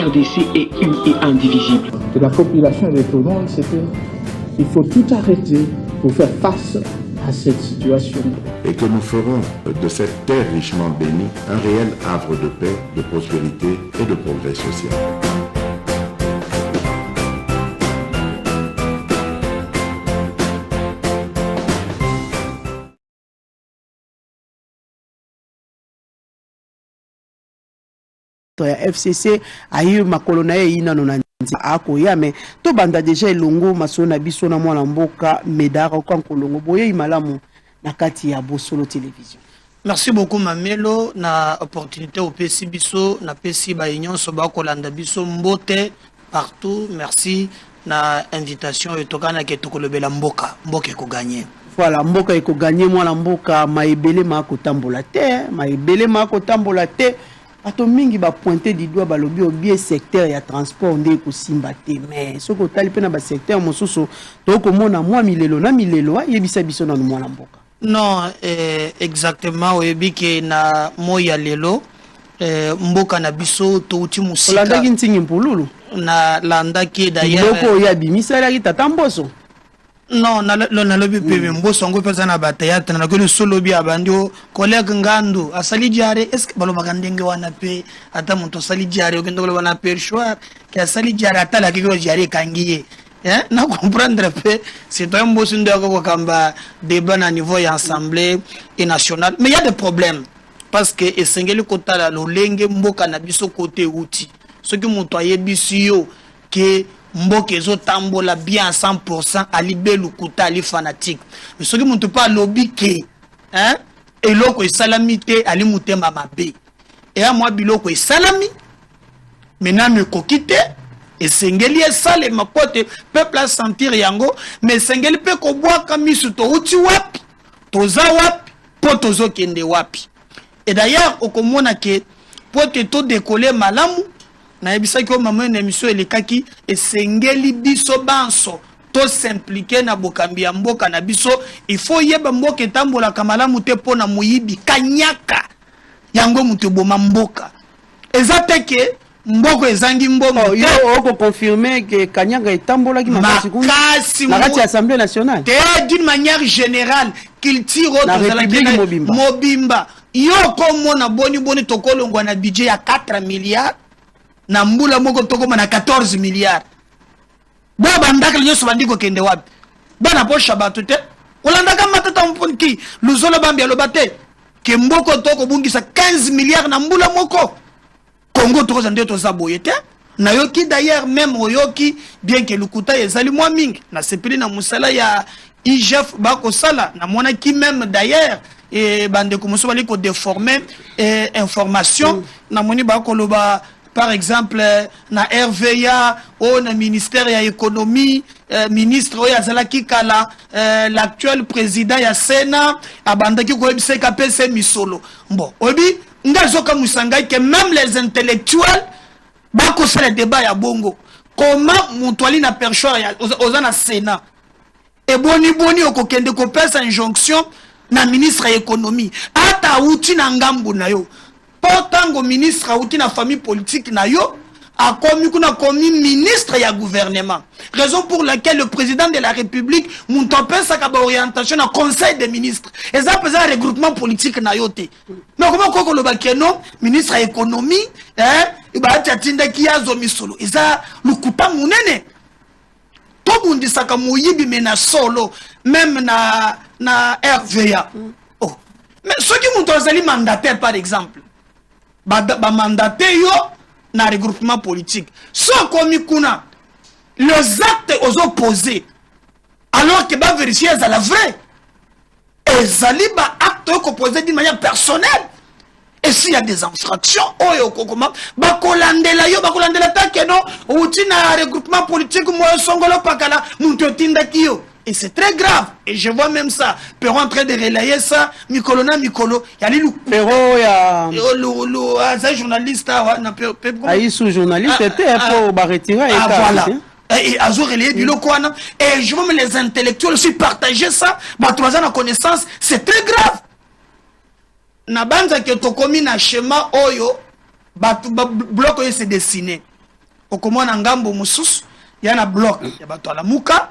RDC est une et indivisible. De la population de Tonon, c'est qu'il faut tout arrêter pour faire face à cette situation. Et que nous ferons de cette terre richement bénie un réel havre de paix, de prospérité et de progrès social. Ya FCC ayi makolo na ye ina nona akoya me to banda deja elongo masona biso na mwana mboka medara kwa kolongo boye imalamu na kati ya Bosolo Télévision. Merci beaucoup Mamelo na opportunité au PC biso na PC ba union so ba kolanda biso mbote partout. Merci na invitation etokana ke tokolobela mboka ko gagner. Voilà, mboka eko gagner mwana mboka maebele mako tambola te, maebele mako tambola te. Ato mingi ba pointer du doigt balobi au bien secteur ya transport ndé ko simba te mais soko tali pe na ba secteur mosusu to ko mona mwa milelo na milelo yebisa biso na mwana mboka. Non, exactement oyebi ke na moya lelo mboka na biso to uti musika. Olanda ki ntingi mpululu na landa ki d'ailleurs mboka ya bimisala ki tatamboso. Non, na lobi pepe mboso ngo pesa na batayata na ko solo bi abandio collègue ngandu asali diare est-ce que balo bagandenge wana pe ata muntu asali diare okendo balo wana perchoir que asali diare ata la kiko diare kangiye na comprendre pe c'est un mboso ndo ko kamba débat na niveau ya assemblée et nationale mais il y a des problèmes parce que esengeli kotala lo lenge mboka na biso côté outil ce que muntu ayebisi yo que mboka ezo tambola bien à 100% ali belu kuta ali fanatique mais ce que muntu pas lobby ke eloko esalamité ali mutema mabe et à moi biloko esalami maintenant me kokite esengeli esale mapote peuple a sentir yango mais esengeli pe ko bwaka misu to uti wapi toza wapi po tozo kende wapi et d'ailleurs okomona ke pote to décoller malamu na ebisa ki o maman na émission elekaki esengeli biso banso to s'impliquer na bokambi ya mboka na biso il faut yeba mboka etambola kamalamu te pona muyibi kanyaka yango mutu boma mboka ezateke mboko ezangi mbongo yo oko confirmer que kanyaka etambola ki makasi kuna na kati ya Assemblée nationale te d'une manière générale qu'il tire autres mobimba yo komo na boni tokolongwa na budget ya 4 milliards na mbula moko tokoma na 14 milliards. Bo bandaka nyoso bandiko kende wapi? Bana posha batu te. Olandaka matata mponki luzolo bambi alobate ke mboko toko bungisa 15 milliards na mbula moko. Congo toko zande to zaboye te. Na yoki d'ailleurs même oyoki bien que lukuta ezali mwa mingi na sepeli na musala ya IGF bako sala na mona ki même d'ailleurs et bande komoso bali ko déformer information na moni bako loba. Par exemple, na RVA, ou na ministère de l'économie, ministre Oya Zalaki Kala, l'actuel président ya Sénat, abandaki ko ebise kapese misolo. Bon, obi, ngazoka musanga que même les intellectuels bako faire le débat ya bongo. Comment Montwali na perchoir ya ozana Sénat. Et boni okokende ko pesa injonction na ministre de l'économie. Ata uti na ngambu na yo. Pourtant, ministre ou na famille politique na yo a commis ministre ya gouvernement. Raison pour laquelle le président de la République montope sa kaba orientation na conseil des ministres. Et ça peut être regroupement politique na yo te. Mais comment koko lo bakeno ministre ya économie et ba tinda ki yazo misolo. Et ça lukuta munene. To bundi saka moyibi mena solo même na RVA. Oh. Mais ceux qui montent aux mandataires par exemple ba mandaté yo na regroupement politique so komi kuna les actes aux opposés alors que ba vérifier à la vraie ezali ba acte opposé d'une manière personnelle et s'il y a des infractions oyo kokoma ba kolandela ta que non outi na regroupement politique mo songolo pakala muntu tinda kiyo. Et c'est très grave. Et je vois même ça. Perron en train de relayer ça. Mikolo, yali lu. Perron, ya. Un journaliste. Aïe, sous-journaliste, était pour retirer. Ah, voilà. Et Azo relayé du locoana. Et je veux les intellectuels aussi partager ça. Bah, 3 ans de connaissance. C'est très grave. Na banza que to komi na schéma oyo. Bah, bloc oyo s'est dessiné. okomona ngambo mususu ya na bloc ya bato ala muka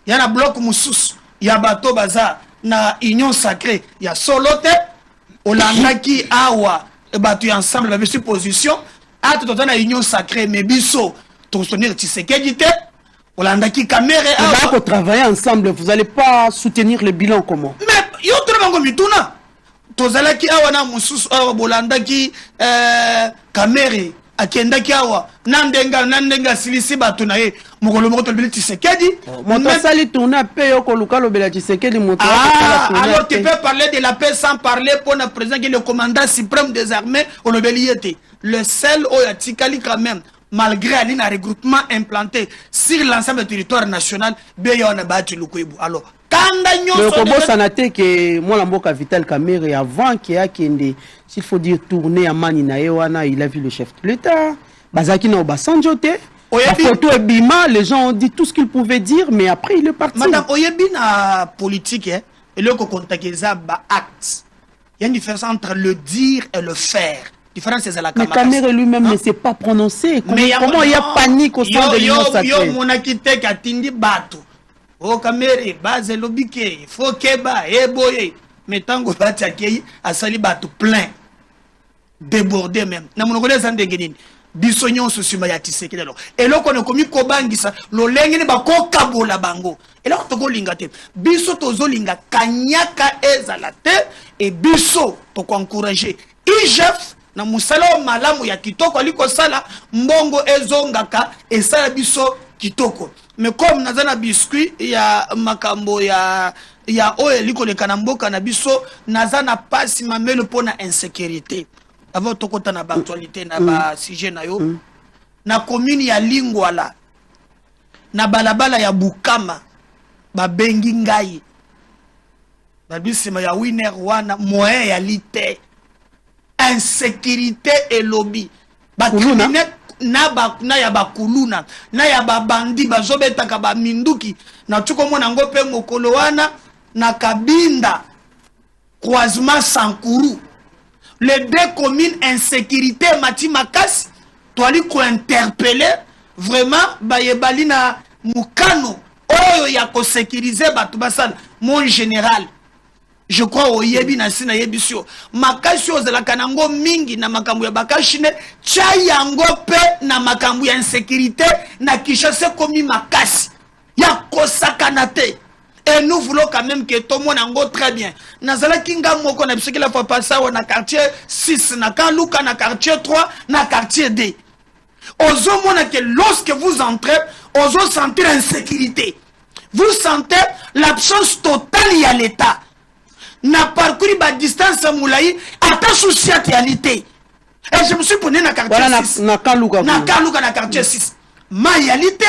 ya na bloc mususu ya bato baza na union sacrée ya solote olandaki awa bato ya ensemble ba sur position ate tota na union sacrée mais biso to soutenir Tshisekedi te olandaki caméra awa pour travailler ensemble vous allez pas soutenir le bilan comment mais yo to bango mituna tozalaki awa na mususu awa bolandaki caméra akendaki awa nandenga silisi bato na ye mokolo moko tolobeli Tshisekedi moto asali tourner pe yo koluka lobela Tshisekedi moto alors tu peux parler de la paix sans parler pour le président qui est le commandant suprême des armées olobeli yete le seul oya tikali quand même malgré un regroupement implanté sur l'ensemble du territoire national beyo na bati lukuibu alors le combo sanaté que moi la mboka Vital Kamerhe avant qu'il y a s'il faut dire tourner à Manina Ewana il a vu le chef de l'État Bazaki na Obasanjote la photo est bima les gens ont dit tout ce qu'ils pouvaient dire mais après il est parti madame oyebi na politique et le contacteza ba acte il y a une différence entre le dire et le faire différence c'est la mais Kamerhe lui-même ne s'est pas prononcé comment il y a panique au sein de l'Union sacrée yo monakite katindi bato o Kamerhe base lobike faut keba eboye mais tango bati akei asali bato plein débordé même na monokole sandenge nini biso nyonso sima ya Tshisekedi alors eloko ne komi kobangisa lolenge ne bakokabola bango eloko tokolinga te biso tozolinga kanyaka ezala te et biso tokoencourager IGF na musala malamu ya kitoko aliko sala mbongo ezongaka esala biso kitoko mais comme nazana biscuit ya makambo ya oyo eliko lekana mboka na biso nazana pasi mamelo pona insécurité avant tokota na actualité na ba sujet na yo na commune ya Lingwala na balabala ya Bukama ba bengi ngai ba bisima ya winner wana moyen ya lité insécurité et lobby ba criminel na ya bakuluna na ya babandi bazobetaka ba minduki na tuko mona ngope mokolo wana na Kabinda croisement Sankuru les deux communes insécurité mati makasi toali ko interpeller vraiment bayebali na mukano oyo ya ko sécuriser batu basala mon général je crois oyebi na sina yebisio makasi ozala kanango mingi na makambu ya bakashine chayango pe na makambu ya insécurité na Kinshasa komi makasi ya kosakanate. Et nous voulons quand même que tout le monde en très bien. Nazala kinga moko na bisiki la fois passé na quartier 6 na Kaluka na quartier 3 na quartier D. Ozo mona que lorsque vous entrez, ozo sentir insécurité. Vous sentez l'absence totale à l'état. Na parcouru ba distance moulaï ata socialité. Et je me suis pris na quartier 6. Na Kaluka na quartier 6. Ma réalité,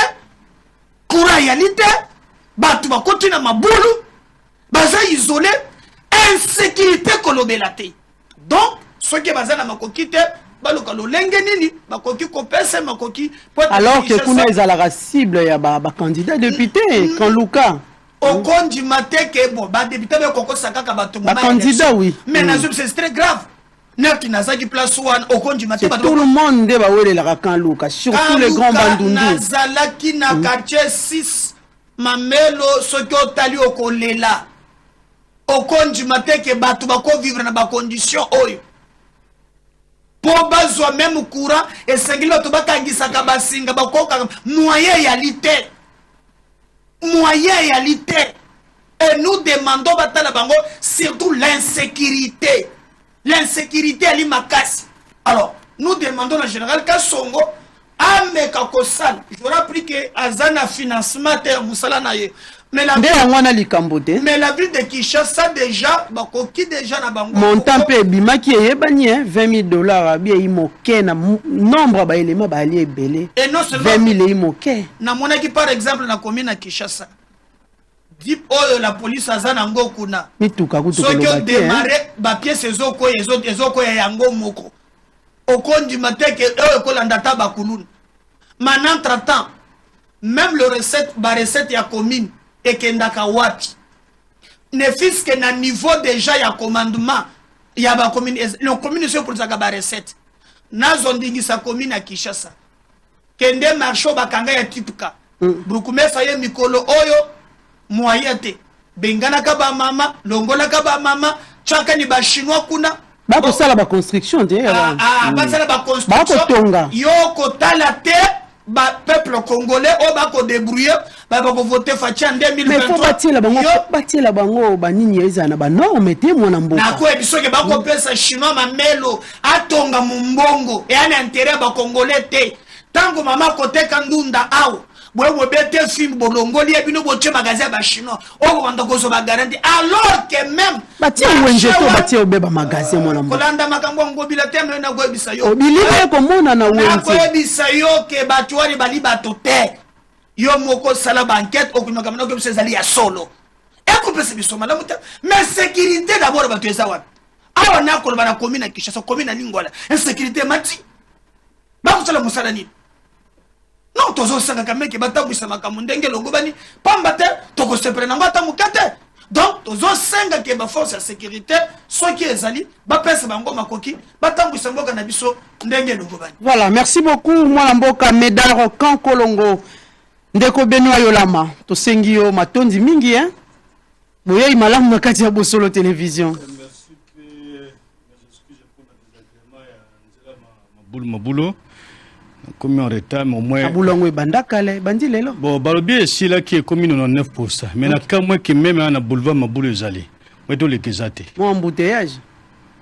courant réalité. Batu ba continue mabulu baza isolé insécurité kolobelate donc ce qui baza na makokite baloka lolenge nini bakoki kopesa makoki alors que kuna ezala cible ya ba candidat député quand Luka okondi mateke bon ba député be koko sakaka batu ba candidat oui mais c'est très grave neki nazaki place one okondi mateke tout le monde de ba welela quand Luka surtout les grands bandundu nazalaki na quartier 6 mamelo soki otali okolela okonji mateke batu bako vivre na ba condition oyo po bazwa même courant et sengeli batu bakangisaka basinga bakoka moyen ya lité et nous demandons batala bango surtout l'insécurité ali makasi alors nous demandons en général Kasongo ameka kosala j'aurais appris que azana financement te musala na ye mais la ville de Kinshasa déjà bakoki déjà na bango montant pe bimaki yebani $20 bien imoke na nombre ba élément ba ali ebele et non seulement 20 000 imoke na monaki par exemple na commune na Kinshasa dip oyo la police azana ngo kuna mituka kutuko so que démarrer ba pièce ezoko ya yango moko okondi mateke kolanda taba kuluna maintenant entre-temps même le recette ya commune et kendaka wapi ne fiske na niveau déjà ya commandement ya ba commune no commune c'est pour ça ba recette nazo ndingi sa commune à Kinshasa kende marché bakanga ya tipka Brukumesa ye mikolo oyo moyete bengana ka ba mama longola ka ba mama chaka ni ba chinois kuna ba sala ba construction te ba sala ba construction yo ko tala te ba peuple congolais o ba ko débrouiller ba ko voter fachi en 2023 mais faut batila bango ba nini ezana ba norme te mwana mboka na ko ebiso ke ba ko pesa chinois mamelo atonga mumbongo e ana intérêt ba congolais te tango mama ko teka ndunda awo Bwe bete film bolongoli ebino boche magasin ba chinois o wanda ko so ba garantie alors que même batia wenje to batia obeba magasin mwana mbo kolanda makambo ngobila temle na go ebisa yo obilime ko mona na wenje ko ebisa yo ke batwari bali batote yo moko sala banquette okuma kamana ko bisezali ya solo e ko pese biso malamu te mais sécurité d'abord batu eza wapi awa na ko bana commune Kinshasa commune Lingwala insécurité mati ba ko sala musala ni non tozo sanga kameke batabwisa makambo ndenge longo bani pamba te toko sepre na ngata mukate donc tozo sanga ke ba force ya sécurité soki ezali ba pesa bango makoki batambwisa mboka na biso ndenge longo bani. Voilà, merci beaucoup mwana mboka Médard Kankolongo ndeko Benoît Yolama to sengi yo matondi mingi hein boye imalamu na kati ya Bosolo télévision. Merci que je pour la désagrément ya mabulo comme en retard mais au moins abulongo bandakale bandi lelo bon balobi si là qui est commune 99% mais na kamwe que même na boulevard mabulo ezali weto le kezate mo embouteillage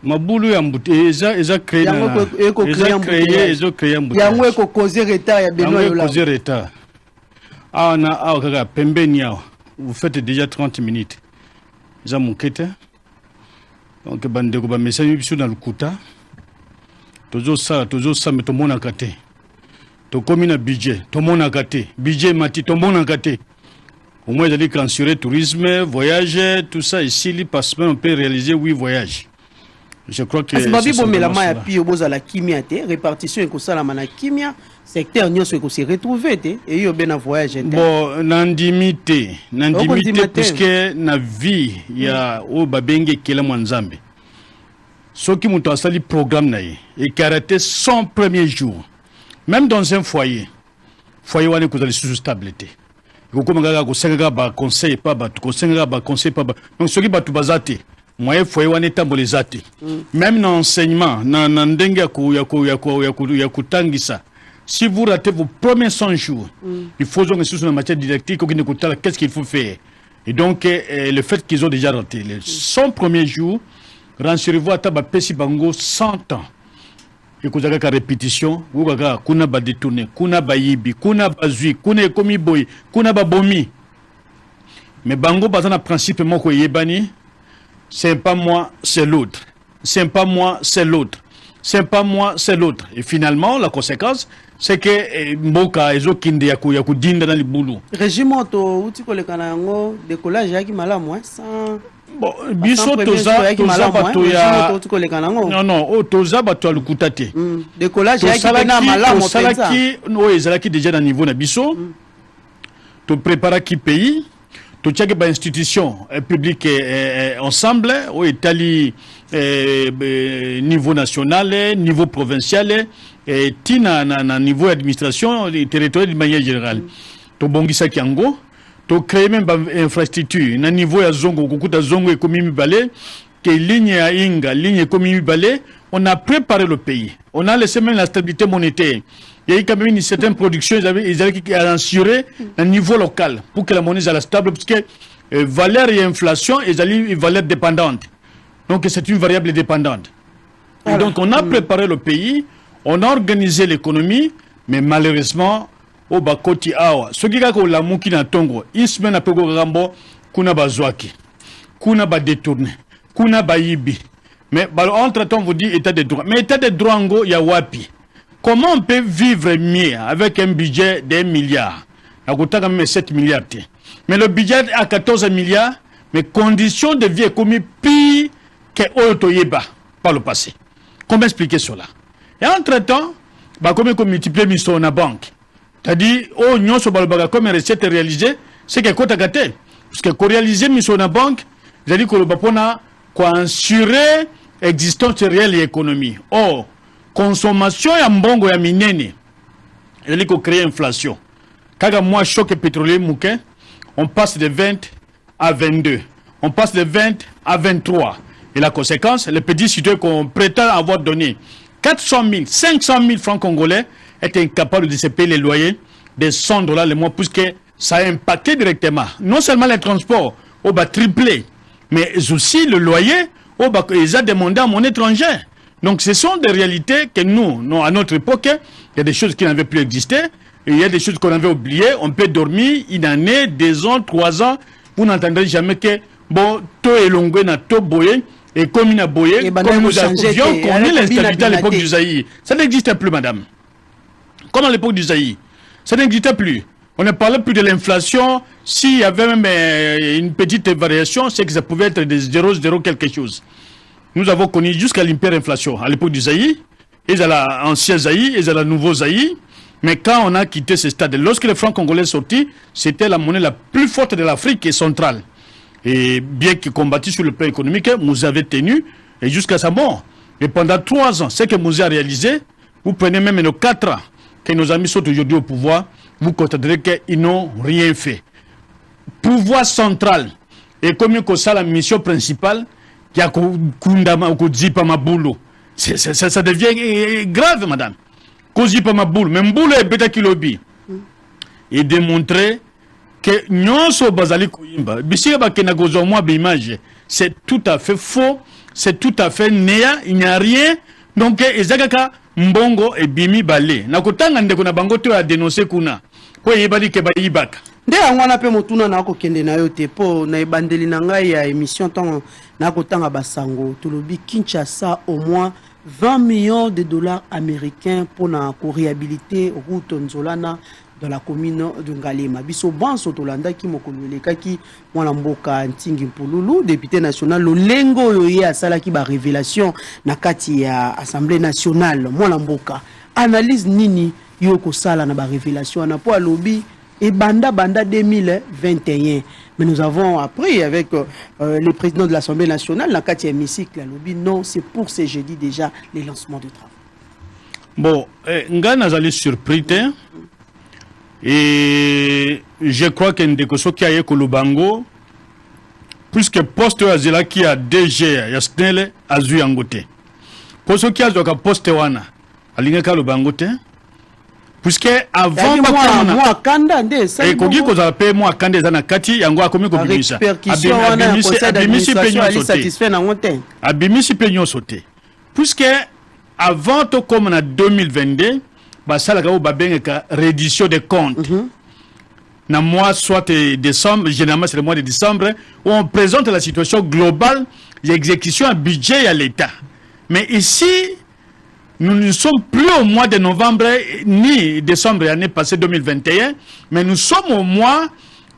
mabulo ya embouteillage eza créé yango eko créer embouteillage yango eko causer retard ya Benoît Yolama causer retard na kaka pembeni vous faites déjà 30 minutes eza mukete donc bandeko ba message biso na lukuta tozo ça mais to mona kate to commune budget to mona kate budget mati to mona kate au moins d'aller censurer tourisme voyage tout ça ici par semaine on peut réaliser 8 voyages. Je crois que c'est babi bomelama ya pio boza la kimia te répartition ko sala mana kimia secteur nyonso ko se retrouver te et yo bena voyage interne bon nandimité puisque na vie ya o babenge kela mwanzambe soki muto asali programme na ye et karaté son premier jour même dans un foyer wane ko zali sous stabilité ko komanga ko senga ba conseil pas ba ko senga ba conseil pas ba donc soki batu bazate moyen foyer wane tambolezate même dans enseignement na ndenge ya kutangisa si vous ratez vos premiers 100 jours il faut donc sur la matière didactique qu'est-ce qu'il faut faire et donc le fait qu'ils ont déjà raté les 100 premiers jours rassurez-vous ataba pesi bango 100 ans et que ka répétition ukaka kuna ba détourner kuna ba yibi kuna bazui kuna ekomi boy kuna ba bomi mais bango bazana principe moko yebani c'est pas moi c'est l'autre c'est pas moi c'est l'autre c'est pas moi c'est l'autre et finalement la conséquence c'est que mboka ezokinde ya kudinda na libulu régime to uti kolekana yango décollage yaki malamu sans bon biso toza bato ya non toza bato ya lukuta te décollage yaki na malamu salaki no ezalaki déjà na niveau na biso to prépara ki pays to tchake ba institution publique ensemble au Italie niveau national niveau provincial et tina na niveau administration territorial de manière générale to bongisa kiango to créer même infrastructure na niveau ya zongo kokuta zongo ekomi mibale que ligne ya inga ligne ekomi mibale on a préparé le pays on a laissé même la stabilité monétaire il y a eu quand même une certaine production ils avaient assuré un niveau local pour que la monnaie soit stable parce que valeur et inflation ils allaient une valeur dépendante donc c'est une variable dépendante et donc on a préparé le pays on a organisé l'économie mais malheureusement au bakoti awa ce qui ka ko la muki na tongo une semaine après ko rambo kuna bazwaki kuna ba détourner kuna ba yibi mais entre temps vous dit état de droit mais état de droit ngo ya wapi comment on peut vivre mieux avec un budget d'1 milliard à côté même 7 milliards mais le budget à 14 milliards mais conditions de vie comme pire que Otoyeba par le passé comment expliquer cela et entre temps bah comme multiplier mission na banque c'est-à-dire oh nyonso balobaga comme recette réalisée c'est que kota gâté parce que ko réaliser mission na banque c'est-à-dire que le bapona ko assurer existence réelle et économie oh consommation ya mbongo ya minene il a créé inflation. Quand moi, choc pétrolier mouquin, on passe de 20 à 22. On passe de 20 à 23. Et la conséquence, les petits citoyens qu'on prétend avoir donné 400 000, 500 000 francs congolais étaient incapables de se payer les loyers des 100 $ le mois, puisque ça a impacté directement. Non seulement les transports, on va tripler, mais aussi le loyer, ils ont demandé à mon étranger. Donc ce sont des réalités que nous, à notre époque, il y a des choses qui n'avaient plus existé, et il y a des choses qu'on avait oubliées. On peut dormir une année, 2 ans, 3 ans, vous n'entendrez jamais que, bon, tout est longue, tout boyé, et comme il a boyé, comme nous avions connu l'instabilité à l'époque du Zaïre. Ça n'existait plus, madame. Comme à l'époque du Zaïre. Ça n'existait plus. On ne parlait plus de l'inflation. S'il y avait même une petite variation, c'est que ça pouvait être de 0,0 quelque chose. Nous avons connu jusqu'à l'hyperinflation à l'époque du Zaïre. Ils ont l'ancien Zaïre, ils ont le nouveau Zaïre. Mais quand on a quitté ce stade, lorsque le franc congolais est sorti, c'était la monnaie la plus forte de l'Afrique centrale. Et bien qu'il combattit sur le plan économique, Mouzé avait tenu, et jusqu'à sa mort. Et pendant 3 ans, ce que Mouzé a réalisé, vous prenez même nos 4 ans que nos amis sont aujourd'hui au pouvoir, vous constaterez qu'ils n'ont rien fait. Pouvoir central, et comme il y a la mission principale, il y a ça devient grave, madame. Kozipa Maboul, même boule est bêta kilobi. Et démontrer que nous sommes basali koyimba. Bisi ba kenagozo moi bimage. C'est tout à fait faux, c'est tout à fait néa, il n'y a rien. Donc ezakaka mbongo et bimi balé. Nakotanga ndeko na bango to a dénoncer kuna. Ko yebali ke ba yibaka. Nde angwana pe motuna na ko kende na yo te po na ebandeli na ngai ya émission tant na kotanga basango tolobi Kinshasa au moins 20 millions de dollars américains pour la réhabiliter route Nzolana dans la commune de Ngalema. Biso banso tolanda ki mokololeka ki mwana mboka Ntingi Mpululu, député national Lolengo yoye asala ki ba révélation na kati ya Assemblée nationale mwana mboka. Analyse nini yo ko sala na ba révélation na po alobi et banda 2021. Mais nous avons appris avec le président de l'Assemblée nationale, la Katia Hémicycle, lobby, non, c'est pour ce jeudi déjà les lancements de travaux. Bon, Ngana allé surpris, et je crois qu'il y a des choses qui a Kolubango, puisque poste Azela qui a DG, Yasnele, Azu Angote. Poste qui a poste Wana, Alingaka Lubangote. Puisque avant moi kanda nde ça et kogi ko za pe moi kanda za na kati yango akomi ko bimisa abimisi penyo satisfait na ngote abimisi penyo sauté puisque avant to comme en 2022 ba sala ka ba bengeka reddition des comptes na mois soit décembre, généralement c'est le mois de décembre où on présente la situation globale l'exécution à budget à l'État. Mais ici nous ne sommes plus au mois de novembre ni décembre l'année passée 2021, mais nous sommes au mois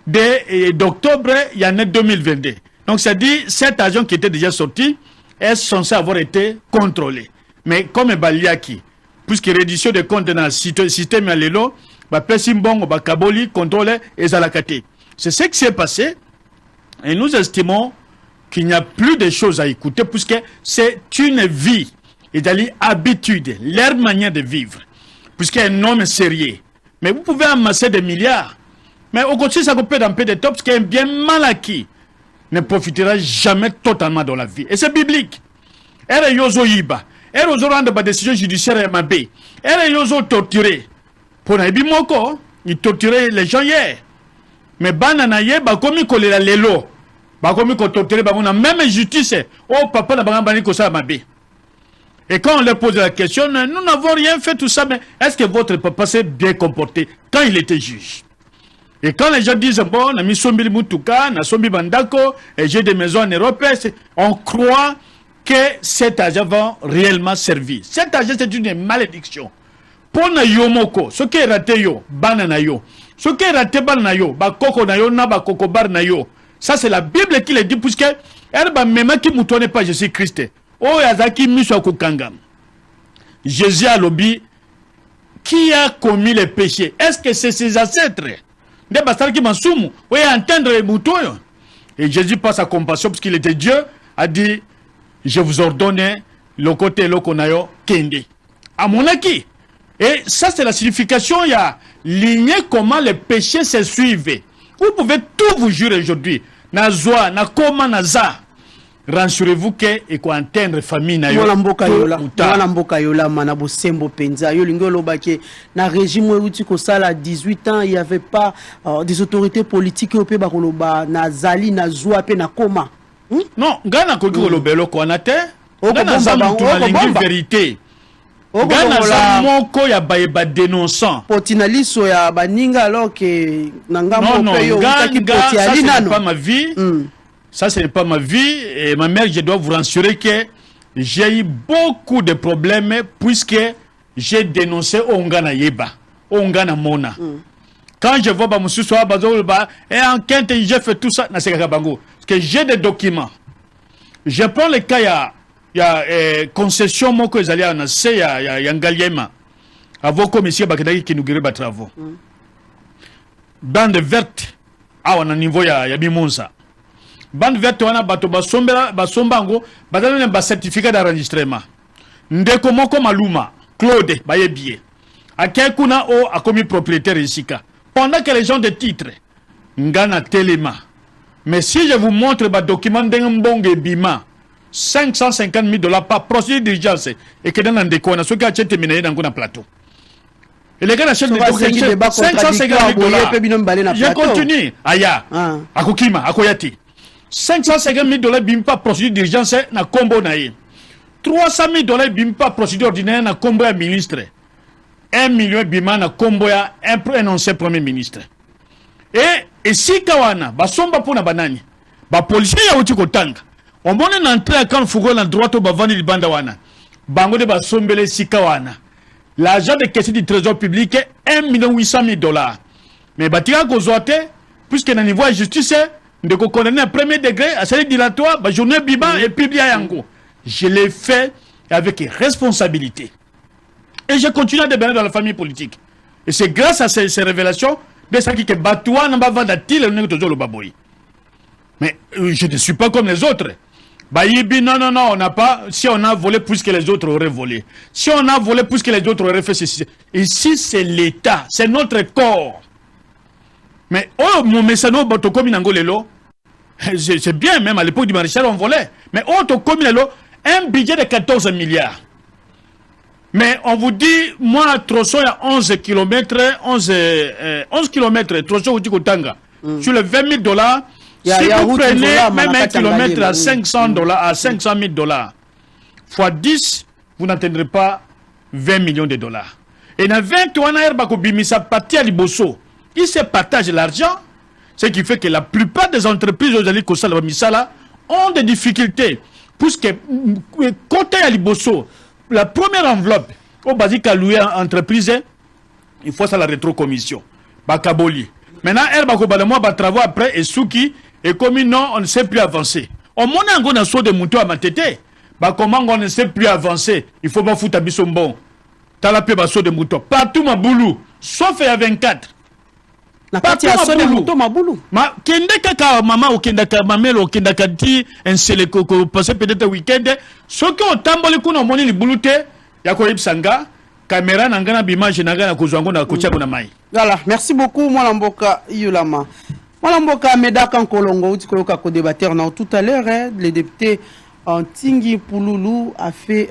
d'octobre l'année 2022. Donc c'est-à-dire cet argent qui était déjà sorti est censé avoir été contrôlé. Mais comme Baliaki, puisque reddition des comptes dans le système à l'élo, Pesimbongo, Kaboli, contrôle et Zalakate. C'est ce qui s'est passé et nous estimons qu'il n'y a plus de choses à écouter puisque c'est une vie. Et d'aller habitude, leur manière de vivre. Puisqu'un homme est sérieux. Mais vous pouvez amasser des milliards. Mais au côté, ça peut d'un peu de top, parce qu'un bien mal acquis ne profitera jamais totalement dans la vie. Et c'est biblique. Elle est yozo yiba. Elle est rendre des décisions judiciaires et mabé. Elle est yozo torturé. Pour n'abi moko, il torturait les gens hier. Mais banana ye, ba komi kole la lelo. Ba komi ko torturer, ba mona même justice. Oh papa la bangambani ko sa mabé. Et quand on leur pose la question, nous n'avons rien fait tout ça, mais est-ce que votre papa s'est bien comporté quand il était juge? Et quand les gens disent, bon, on a mis Sombi Moutuka, on a Sombi Bandako, et j'ai des maisons en Europe, on croit que cet argent va réellement servir. Cet argent, c'est une malédiction. Pour na yomoko, ce qui est raté yo, banana yo, ce qui est raté banana yo, ba koko na yo, na ba koko bar na yo. Ça, c'est la Bible qui le dit, puisque elle ba même qui moutonne pas Jésus-Christ. Oh, Yazaki Misha Kukangam. Jésus a lobby. Qui a commis les péchés? Est-ce que c'est ses ancêtres? Des bastards qui m'en soument. Oui, entendre les moutons. Et Jésus, par sa compassion, parce qu'il était Dieu, a dit, je vous ordonne le côté lokonayo kende. À mon acquis. Et ça, c'est la signification. Il y a ligné comment les péchés se suivent. Vous pouvez tout vous jurer aujourd'hui. Na zoa, na koma, na za. Rassurez-vous que et quoi atteindre famille na yo. Mwana mboka yola mana bosembo penza yo lingo lobake na régime outi ko sala 18 ans il y avait pas des autorités politiques au pe ba koloba na zali na zoa pe na koma. Non, ngana ko lobelo ko na te. Ngana za mutu na lingi vérité. Ngana za moko ya ba dénonçant. Potinaliso ya baninga alors que nangamo pe yo utaki potiali nano. Pas ma vie. Ça, ce n'est pas ma vie. Et ma mère, je dois vous rassurer que j'ai eu beaucoup de problèmes puisque j'ai dénoncé Ongana Yeba, Ongana Mona. Quand je vois M. Soa Bazolba, et en quinte, j'ai fait tout ça, parce que j'ai des documents. Je prends le cas, il y a concession, moi, que vous allez en il y a Ngaliema. À vos commissions, qui nous guérit les travaux. Bande verte, on a niveau, il y a Bimonsa. Bande verte wana bato basombango badana ba certificat d'enregistrement ndeko moko maluma Claude bayebie akekuna o a commis propriétaire ici pendant que les gens de titre ngana telema. Mais si je vous montre ba document d'embonge bima $550,000 par procédure d'urgence et que dans ndeko na soki a terminé dans un plateau. Et les gars achètent des documents $550,000. Je continue aya akokima akoyati $550,000 bimpa procédure d'urgence na combo naïe. $300,000 bimpa procédure ordinaire na combo ya ministre. 1 million bima na combo ya un ancien premier ministre. Et si kawana basomba pona banani ba policier ya uti kotanga. On bonne entrée à quand fugo na droite ba vandi libanda wana. Bango de basombele si kawana. L'argent de caisse du trésor public est $1,800,000. Mais batika kozoate puisque na niveau de justice de condamner à premier degré à série dilatoire, journée biban et publié à Yango. Je l'ai fait avec responsabilité. Et je continue à débattre dans la famille politique. Et c'est grâce à ces révélations de ça qui est batoua n'a pas vendu le baboui. Mais je ne suis pas comme les autres. Baïbi, non, on n'a pas. Si on a volé plus que les autres auraient volé. Si on a volé plus que les autres auraient fait ceci. Ici, c'est l'État, c'est notre corps. Mais oh, mon message, c'est bien, même à l'époque du maréchal, on volait. Mais oh, un budget de 14 milliards. Mais on vous dit, moi, Trosso, il y a 11 km, 11 km, Trosso, sur les $20,000, si vous prenez même un kilomètre à $500, à $500,000, fois 10, vous n'atteindrez pas $20 millions. Et dans 20 ans, ça partit à Liboso. Ils se partagent l'argent, ce qui fait que la plupart des entreprises ont des difficultés. Puisque, côté à Liboso, la première enveloppe, au basique à louer en entreprise, il faut ça la rétrocommission. Bakaboli. Maintenant, elle va travailler après et Souki, et comme non, on ne sait plus avancer. On monte un saut de moutons à ma tête. Comment on ne sait plus avancer? Il faut pas foutre à Bissombon. T'as la paix saut de moutons. Partout ma boulou, sauf à 24. Partout ma boulou. Ma kende kaka maman ou kenda ka mamel ou kenda ka di un sele koko passer peut-être week-end. Ce qui ont tamboli kuno moni li boulute yako ibsanga caméra nangana bimage nangana kozwango na kocha bona mai. Voilà, merci beaucoup Mwana Mboka Yolama. Mwana Mboka Medaka Nkolongo uti koyoka ko débatteur na tout à l'heure le député Tingi Pouloulou a fait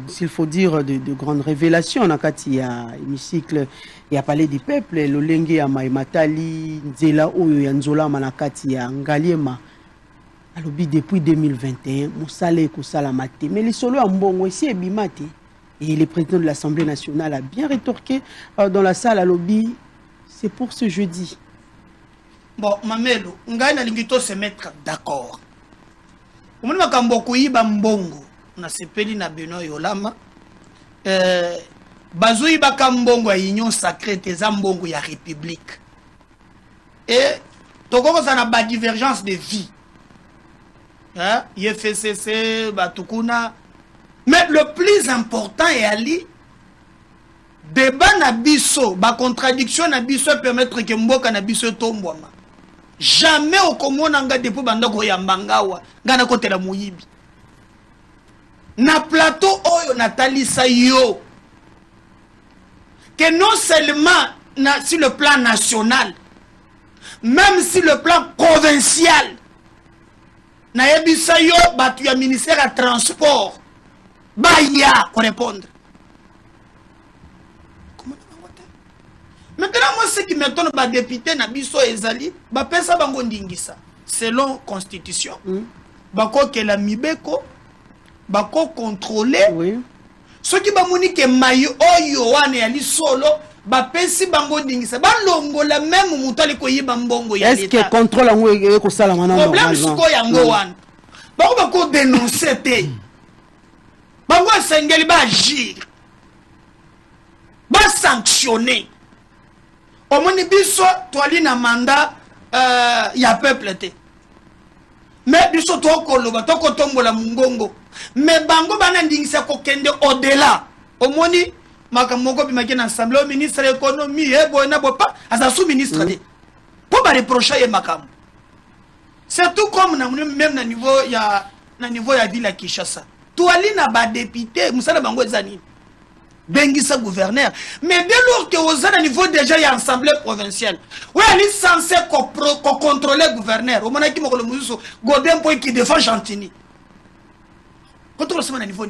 s'il faut dire de grandes révélations na kati ya hémicycle ya palais du peuple lolenge ya Maimatali nzela oyo ya nzola manakati ya Ngaliema alobi depuis 2021 musale ko sala mate mais les solo en mbongo ici ebimate et le président de l'Assemblée nationale a bien rétorqué dans la salle à lobby c'est pour ce jeudi. Bon Mamelo ngai na lingito se mettre d'accord. Umuni makambo kuiba mbongo na sepeli na Benoît Yolama bazui bakambongo ya union sacrée teza mbongo ya république et tokoko ça na ba divergence de vie hein IFCC batukuna mais le plus important est ali débat na biso ba contradiction na biso permettre que mboka na biso tombwama jamais okomona nga depuis bandako ya mbangawa ngana kotela muyibi na plateau oyo natalisa yo que non seulement sur le plan national, même sur le plan provincial, naebisa yo batu ya ministère à transport baya pour répondre. Maintenant, moi, ce qui m'étonne, bah, député, Nabiso Ezali, bah, pesa bango ndingisa. Selon constitution, bah, quoi que la mibeko, bah, quoi contrôler. Oui. Ce qui va moni que mayo oyo wane ali solo, bah, pesi bango ndingisa. Bah, longo la même moutali ko yiba mbongo ya l'État. Est-ce que contrôle en wé ko sala mana problème suko yango wan. Bah, on va ko dénoncer te. Bah, on sengeli ba agir. Ba sanctionner. Au moins, biso toali na mandat ya peuple te. Mais biso to koloba to ko tombola mungongo. Mais bango bana ndingisa ko kende au-delà. Au moins makamoko bimaki na assemblée au ministre de l'économie et boina bopa asa sous-ministre de. Pour ba reprocher makam. C'est tout comme même na niveau ya ville ya Kinshasa. Toali na ba député musala bango ezani. Bengisa gouverneur. Mais dès lors que vous êtes à niveau déjà, il y a assemblée provinciale. Oui, elle est censée contrôler le gouverneur. Au moment où il y a Godin qui défend Chantini. Contrôle ce niveau.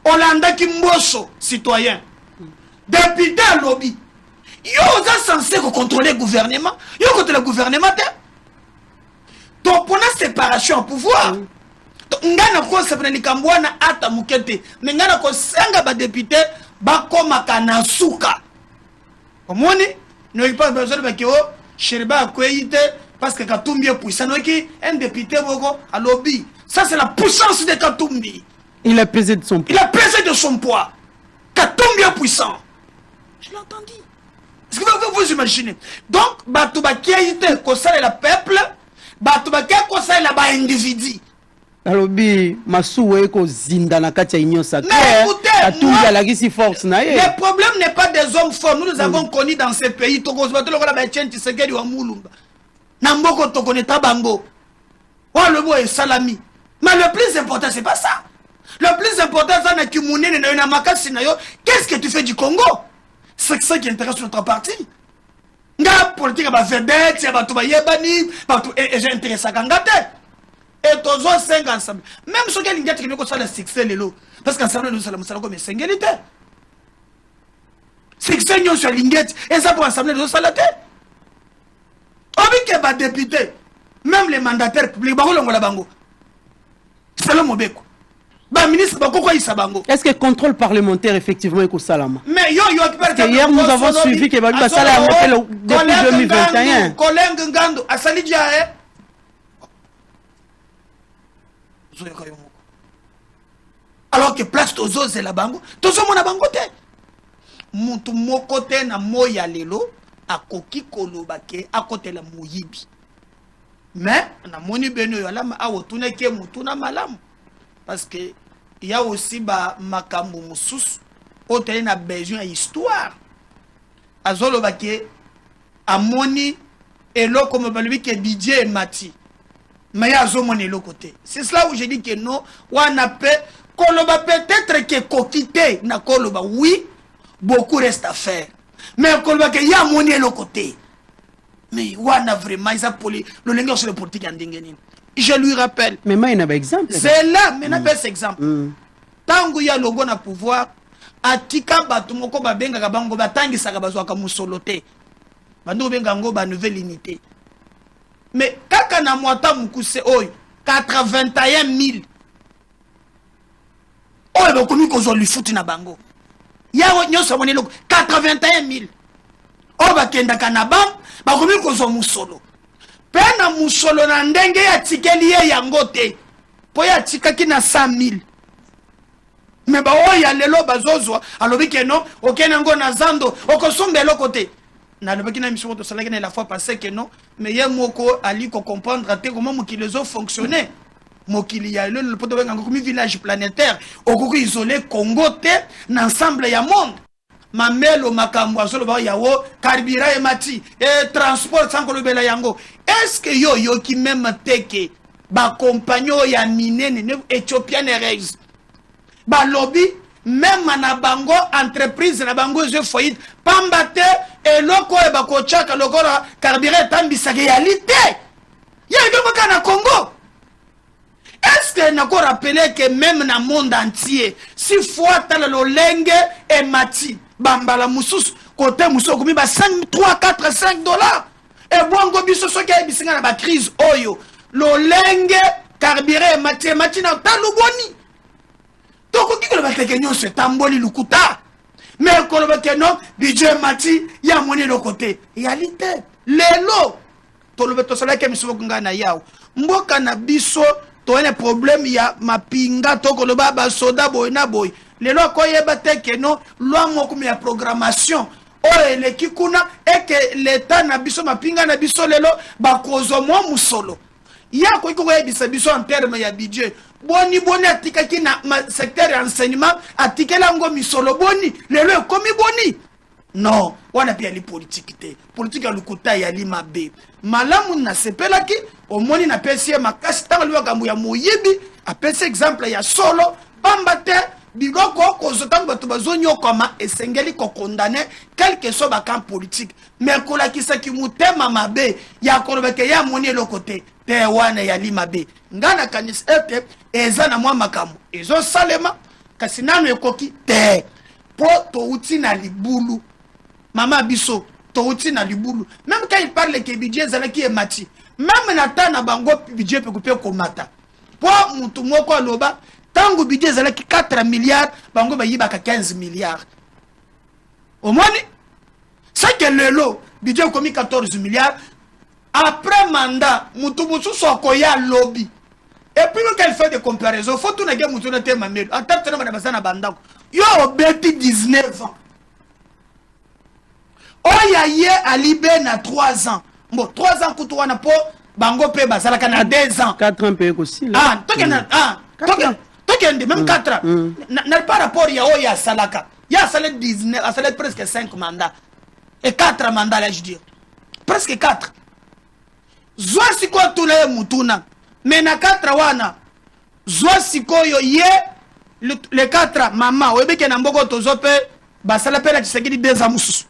Hollanda qui mbosso, citoyen. Député à lobby. Vous êtes censé contrôler le gouvernement. Vous contrôlez le gouvernement. Donc, pour la séparation au pouvoir. Ngana ko sepena likambwana ata mukete ngana ko senga ba député ba koma kana suka omoni no il pas besoin de que Sheriba koyite parce que Katumbi est puissant no ki un député boko à lobby ça c'est la puissance de Katumbi. Il a pesé de son poids. Il a pesé de son poids. Katumbi est puissant. Je l'ai entendu. Est-ce que vous imaginez? Donc batuba koyite ko sala la peuple batuba ko sala ba individu. Alobi masuwe ko zinda na kati ya union sacrée. Atumbi alagisi force na ye. Le problème n'est pas des hommes forts. Nous les avons connus dans ces pays. Tokozbato lokola ba Etienne Tshisekedi wa Mulumba. Na mboko tokoneta bango. Wa le mot est salami. Mais le plus important c'est pas ça. Le plus important c'est na kimunene na yona makasi na yo. Qu'est-ce que tu fais du Congo? C'est ça qui intéresse notre parti. Nga politique ba vedette, ya batu ba yebani, batu et j'ai intéressé à ngate. Et tous les 5 ensemble. Même si quelqu'un dit que nous avons succès, parce qu'ensemble nous avons comme singalité. Succès nous sur l'ingette, et ça pour ensemble nous avons la tête. On dit député, même les mandataires publics, c'est le Mobeko. Ministre, est-ce que contrôle parlementaire effectivement est au Salama? Mais parce que hier nous avons suivi que Babi Basala a monté depuis 2021. Collègue Ngando, à Salidia, alors que place tozo zela bango tozo mona bango te mutu moko te na moya lelo akoki koloba ke akotela moyibi mais na moni beno yo alama awotuna ke mutu na malamu parce que il y a aussi ba makambo mususu otele na besoin ya histoire azoloba ke amoni elo comme balobi ke DJ Mati. Mais il y côté. C'est cela où je dis que non, on a peut-être que coquité na koloba. Oui, beaucoup reste à faire. Mais koloba que y a mon l'autre côté. Mais on a vraiment ils a poli le langage sur le politique en dingeni. Je lui rappelle. Mais moi il y a un exemple. C'est là, mais n'a pas cet exemple. Tango ya logo na pouvoir atika batu moko ba benga ka bango batangi saka bazwa ka musolote. Bando benga ngo ba nouvelle unité. Mais kaka na mwata mukuse oy 81 000 oy ba komi ko zo lui foutu na bango ya nyoso moni loko 81 000 oy ba kenda kana bam ba komi ko zo musolo pena musolo na ndenge ya tikeli ye yango te po ya tikaki na 100 000 mais ba oy ya lelo bazozwa alobi ke non okena ngo na zando okosombe loko te na le bakina mission de salaire la fois passée que non mais yé moko ali ko comprendre comment mokili zo fonctionner mokili ya le poto benga comme village planétaire okoko isolé Congo te n'ensemble ya monde mamelo makambo azolo ba yawo carburant et mati et transport sans kolobela yango est-ce que yo qui même teke ba compagnon ya minene Ethiopian Airlines ba lobby même na bango entreprise na bango je faillite pambate eloko e bakochaka lokora carburant tambisaka yalité ya ndoka na Congo. Est-ce que n'a pas rappelé que même dans le monde entier, si fois t'as le lolenge et mati, bambala moussous, côté moussou, comme il 5, 3, 4, 5 dollars. Et bon, go biso so qui a bisinga na ba crise oyo. Lolenge, carburant et mati na taluboni. Donc, qui le bateke nyon se tamboli lukuta. Mais quand le bateke non, budget mati, ya moni le côté. Réalité. Lelo. To le beto sola ke miso kunga na yao. Mboka na biso to un problème ya mapinga to ko loba ba soda boy na boy lelo ko yeba te ke no loi moko ya programmation o ele kikuna et que l'état na biso mapinga na biso lelo ba kozo mo musolo ya ko ko yebisa biso en terme ya budget boni atika ki na secteur enseignement atikela ngo misolo boni lelo komi boni non wana pia li politique te politique ya lukuta ya lima be malamu na sepelaki omoni na pesie makasi tanga liwa kambu ya moyibi apesi exemple ya solo bambate bigoko kozotanga bato bazonyo koma esengeli ko condamner quel que soit bakan politique mais kola kisaki mutema mabe ya kolobeke ya moni le côté te wana ya lima be ngana kanis ete eza na mwa makambo ezo salema kasi nanu ekoki te po to uti na libulu Maman Bisso, Touti na libulu. Même quand il parle que budget zalaki est mati. Même nata na bango budget peut couper comme mata. Pour mutu moko loba, tango budget zalaki 4 milliards, bango ba yibaka 15 milliards. Au moins, c'est que le lot, budget commis 14 milliards. Après mandat, mutu mutu so koya lobby. Et puis quand elle fait des comparaisons, faut tout nage mutu na te mamel. Attends, tu na basana bandako. Yo obeti 19 ans. Oya ye alibe na 3 ans. Bon, 3 ans kutu wana po bango pe bazalaka na 2 ans. 4 ans pe aussi là. Ah, tokende même 4 ans. N'a pas rapport ya oya salaka. Ya salé 19, a salé presque 5 mandats. Et 4 mandats là je dis. Presque 4. Zwa siko tula mutuna. Mais na 4 wana. Zwa siko yo ye le 4 mama webeke na mboko tozope basala pe la tsegidi 2 ans mususu.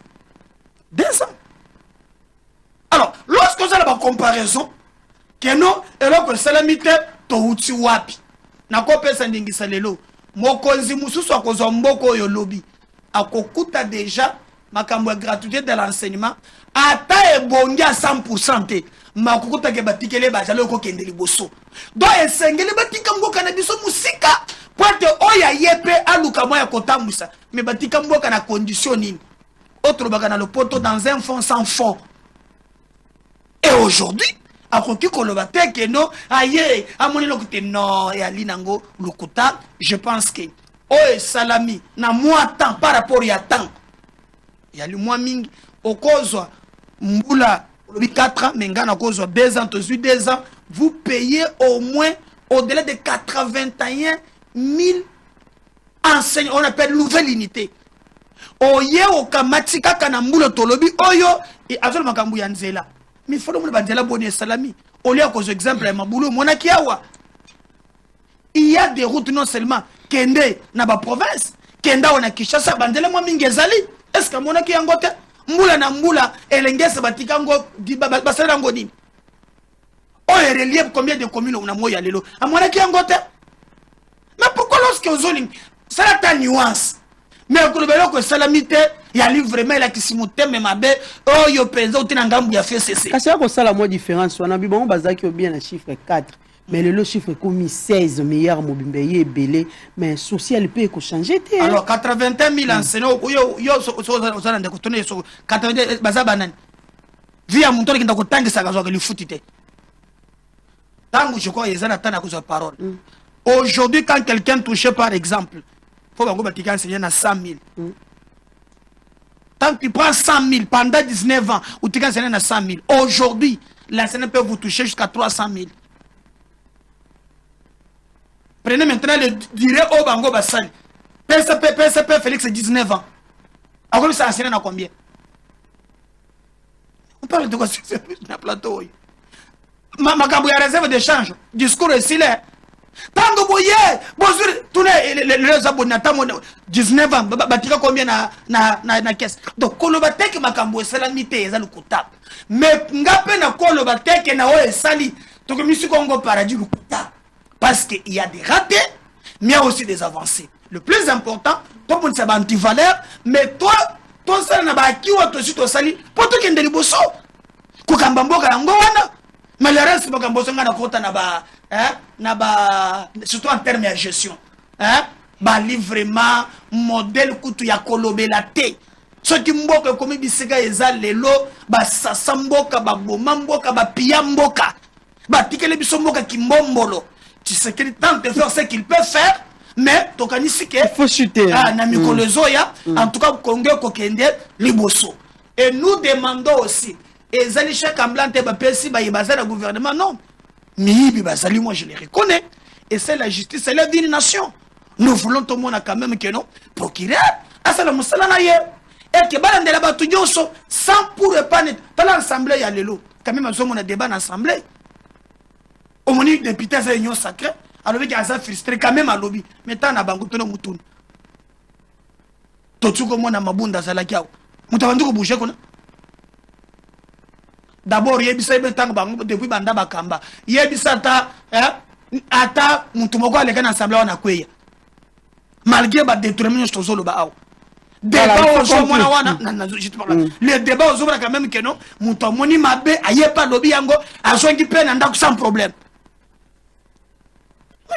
2 ans. Alors, lorsque vous avez la comparaison, que non, et là que salamite, to uti wapi. Na ko pesa ndingisa lelo. Mokonzi mususu akozo mboko yo lobby. Akokuta déjà makambo gratuité de l'enseignement. Ata ebongi à 100% te. Makokuta ke batikele bazalo ko kende liboso. Do esengele batika mboka na biso musika. Pointe oya yepe aluka moya kotambusa. Mais batika mboka na condition nini. Autre bagana le poteau dans un fond sans fond. Et aujourd'hui, après que le que non, aïe, à mon éloquité, non, et à l'inango, l'okuta, je pense que, oh, salami, na moins temps par rapport à temps. Il y a le moins ming, au cause, mboula, 4 ans, mais ngana cause 2 ans, 2 ans, vous payez au moins au-delà de 81 000 enseignants, on appelle nouvelle unité. Oye okamatika kana mbulo tolobi oyo et azol makambu ya nzela mi folo mule banzela boni salami olia cause exemple ya mabulo mona kiawa il y a des routes non seulement kende na ba province kenda ona Kinshasa banzela mo mingi ezali est-ce que mona ki yango te mbula na mbula elengese batika ngo basala ngo nini oyo relief combien de communes on a moya lelo amona ki yango te mais pourquoi lorsque ozoling ça la ta nuance. Mais quand le salamite, il y a vraiment la qui s'y mais ma belle, oh, yo penza ou tinangambu ya fait cesser. Parce que ça la moins différence, on a vu bon bazaki bien le chiffre 4, mais le chiffre comme 16 milliards mobimbeye belé, mais social peut changer. Alors 81 000 enseignants, yo so zana de kotonner so 80 bazabanan. Via mon tour qui n'a pas ça gazo que le footite. Tango je crois ils en attendent à cause de parole. Aujourd'hui quand quelqu'un touché par exemple faut que vous enseigner à 100 000. Tant qu'il prend 100 000 pendant 19 ans, ou tu enseigner à 100 000. Aujourd'hui, l'enseignant peut vous toucher jusqu'à 300 000. Prenez maintenant le direct au Bango Bassani. PSP Félix 19 ans. Alors, ça enseigne à combien? On parle de quoi sur le plateau? Ma réserve d'échange. Discours est là. Tango boye, bonjour, tous les abonnés, 19 ans, batika combien na caisse. Donc, kolobate ke makambo salamite ezali kutap. Mais ngape na kolobate ke na o sali, donc monsieur Congo paradis le kutap. Parce qu'il y a des ratés, mais il y a aussi des avancées. Le plus important, toi pour ne anti-valeur, mais toi ça n'a pas qui ou toi si toi sali, pour toi qui est liboso. Kukambamboka yango wana. Mais le reste, c'est na kota na ba surtout en termes de gestion. Ba livrement modèle kutu ya kolobela te. Ce qui mboka comme bisika eza lelo ba sasamboka ba bomamboka ba piyamboka. Ba tikele bisomboka kimbombolo. Tu sais qu'il tente de faire ce qu'il peut faire, mais tokanisi ke faut chuter. Na mikolo zoya, en tout cas Congo kokende liboso. Et nous demandons aussi et Zali Cheikh Amblante Bapesi Baïbaza le gouvernement, non. Mihibi Bazali, moi je les reconnais. Et c'est la justice, c'est la vie d'une nation. Nous voulons tout le monde quand même que non. Procureur, Asala Moussala Naye. Et que Balande la Batouyoso, sans pour repaner. Dans l'assemblée, il y a le lot. Quand même, on a débat dans l'assemblée. Au moins, député, c'est une union sacrée. Alors, il y a ça frustré quand même à lobby. Mais tant à Bangotono Moutoun. Totsuko Mona Mabunda Zalakiao. Moutavanduko Bouché, qu'on a. D'abord, yebisa ibetang bango depuis banda bakamba. Yebisa ata mutumoko aleka na assemblée wana kweya. Malgré ba détournement stozolo ba aw. Débat au mona wana le débat aux quand même que non, mutomoni mabe ayepa lobi yango azongi pe na ndako sans problème.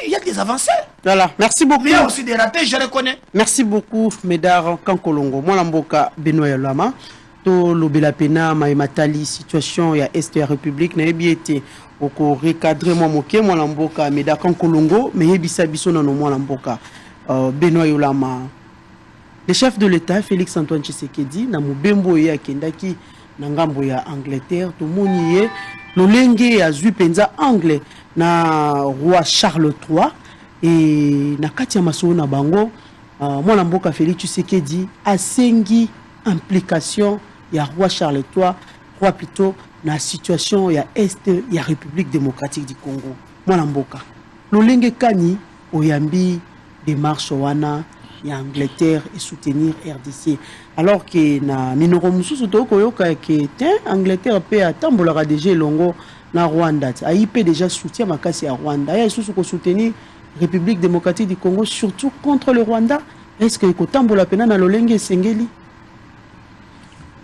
Il y a des avancées. Voilà, merci beaucoup. Mais il y a aussi des ratés, je reconnais. Merci beaucoup, Médard Kankolongo. Moi, Lamboka Benoît Yalama. To lobela pena matali situation ya est ya république na ebiete oko recadrer moi moke moi lamboka Médard Kankolongo mais yebisa biso na no moi lamboka Benoît Yolama. Le chef de l'État Félix Antoine Tshisekedi na mobembo ya kendaki na ngambo ya Angleterre to moniye lolenge ya zui penza anglais na roi Charles III et na kati ya masolo na bango moi lamboka Félix Tshisekedi asengi implication il y a roi Charles III, roi plutôt na situation il y a est il y a République démocratique du Congo. Mwana mboka. Lolenge kani oyambi démarche wana ya Angleterre et soutenir RDC. Alors que na minoro mususu to koyoka ke Angleterre pe atambola déjà longo na Rwanda. AIP déjà soutient makasi à Rwanda. Ya susu ko soutenir République démocratique du Congo surtout contre le Rwanda. Est-ce que ko tambola pena na lolenge sengeli?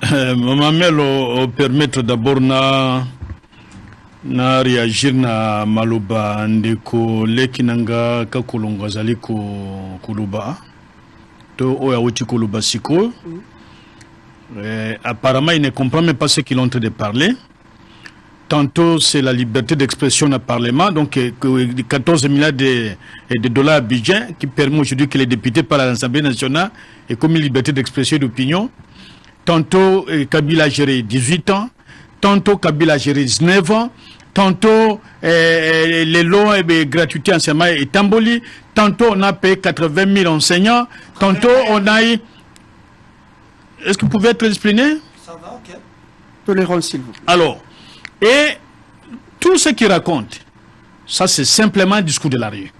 Maman Melo permettre d'abord na réagir na maloba ndeko lekinanga kakulonga zali kuluba to oya uti kuluba siko. Apparemment il ne comprend même pas ce qu'il est en train de parler. Tantôt c'est la liberté d'expression dans le Parlement, donc 14 milliards de dollars à budget qui permet aujourd'hui que les députés parlent à l'Assemblée nationale et comme une liberté d'expression et d'opinion. Tantôt Kabila a géré 18 ans, tantôt Kabila a géré 19 ans, tantôt les lots et gratuité enseignement est tamboli, tantôt on a payé 80 000 enseignants, tantôt on a eu... Est-ce que vous pouvez être expliqué? Ça va, ok. Tolérance, s'il vous plaît. Alors, et tout ce qu'il raconte, ça c'est simplement un discours de la rue.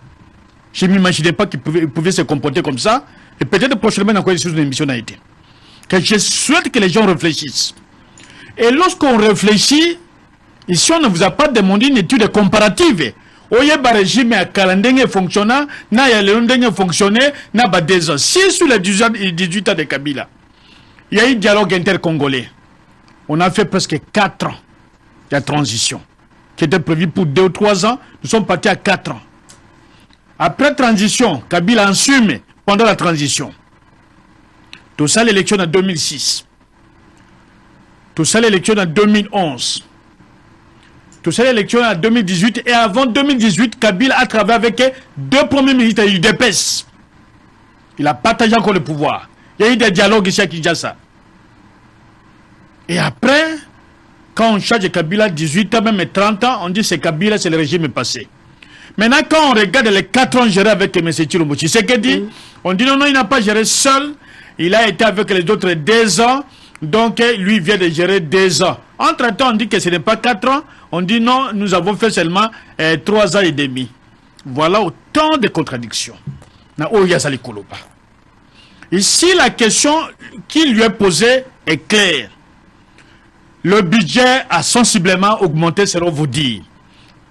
Je ne m'imaginais pas qu'il pouvait se comporter comme ça, et peut-être prochainement dans quoi une émission a été. Que je souhaite que les gens réfléchissent. Et lorsqu'on réfléchit, ici on ne vous a pas demandé une étude comparative. Oye ba régime à calendrier fonctionnant, na ya le fonctionner, na ba 2 ans. Si sur les 18 ans de Kabila, il y a eu un dialogue intercongolais. On a fait presque 4 ans de transition, qui était prévu pour 2 ou 3 ans. Nous sommes partis à 4 ans. Après transition, Kabila assume pendant la transition. Tout ça l'élection en 2006. Tout ça l'élection en 2011. Tout ça l'élection en 2018. Et avant 2018, Kabila a travaillé avec 2 premiers ministres de l'UDPS. Il a partagé encore le pouvoir. Il y a eu des dialogues ici à Kinshasa. Et après, quand on change de Kabila 18 ans, même 30 ans, on dit c'est Kabila, c'est le régime passé. Maintenant, quand on regarde les 4 ans gérés avec M. Tshilombo Tshisekedi, on dit non, il n'a pas géré seul. Il a été avec les autres 2 ans. Donc, lui vient de gérer 2 ans. Entre-temps, on dit que ce n'est pas 4 ans. On dit non, nous avons fait seulement 3 ans et demi. Voilà autant de contradictions. Ici, la question qui lui est posée est claire. Le budget a sensiblement augmenté selon vos dires.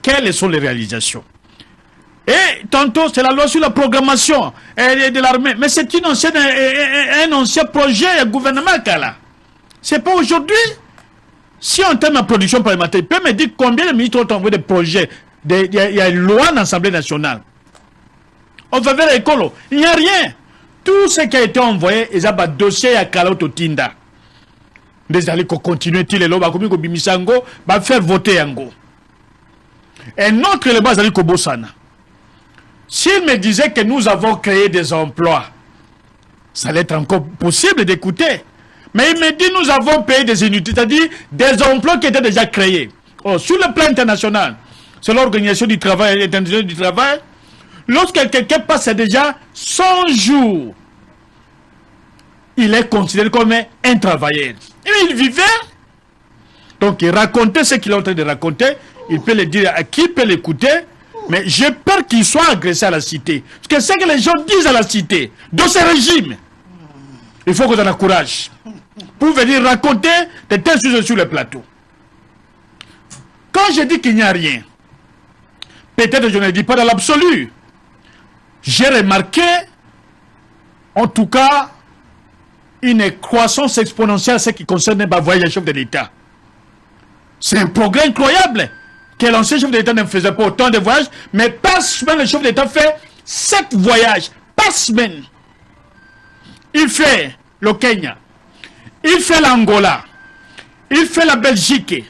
Quelles sont les réalisations? Et tantôt, c'est la loi sur la programmation de l'armée. Mais c'est un ancien projet du gouvernement. C'est pas aujourd'hui. Si on termine la production parlementaire, il peut me dire combien de ministres ont envoyé des projets. Il y a une loi dans l'Assemblée nationale. On va vers l'école. Il n'y a rien. Tout ce qui a été envoyé, ils ont un dossier à Kaloto Tinda. Des alliés qui continuent, ils vont faire voter Yango. Et notre élément, c'est Kobosana. S'il me disait que nous avons créé des emplois, ça allait être encore possible d'écouter. Mais il me dit nous avons payé des inutiles, c'est-à-dire des emplois qui étaient déjà créés. Oh, sur le plan international, c'est l'Organisation du Travail, lorsque quelqu'un passe déjà 100 jours, il est considéré comme un travailleur. Et il vivait. Donc il racontait ce qu'il est en train de raconter. Il peut le dire à qui peut l'écouter. Mais j'ai peur qu'il soit agressé à la cité. Parce que c'est que les gens disent à la cité, dans ce régime, il faut qu'on ait courage pour venir raconter des tels sujets sur le plateau. Quand je dis qu'il n'y a rien, peut-être je ne le dis pas dans l'absolu. J'ai remarqué, en tout cas, une croissance exponentielle en ce qui concerne le voyage du chef de l'État. C'est un progrès incroyable que l'ancien chef de l'État ne faisait pas autant de voyages, mais par semaine, le chef de l'État fait 7 voyages par semaine. Il fait le Kenya, il fait l'Angola, il fait la Belgique,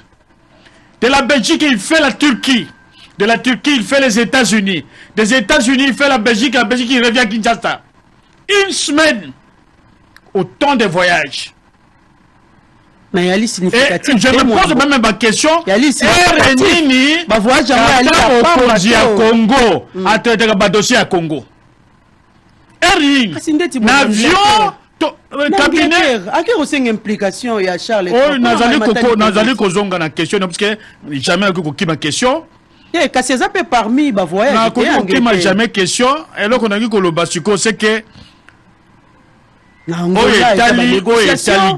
de la Belgique, il fait la Turquie, de la Turquie, il fait les États-Unis, des États-Unis, il fait la Belgique, il revient à Kinshasa. Une semaine, autant de voyages. Mais il y a significatif. Et je me pose même ma question. Il y a significatif. Bah voyage à Congo, à traiter dossier à Congo. L'avion, cabinet. À quelle aussi une implication il y a Charles? Oh, nazali kozonga na question parce que jamais que ma question. Et quand c'est peu parmi bah voyage. Na m'a jamais question. Et là qu'on a dit que le basiko c'est que Itali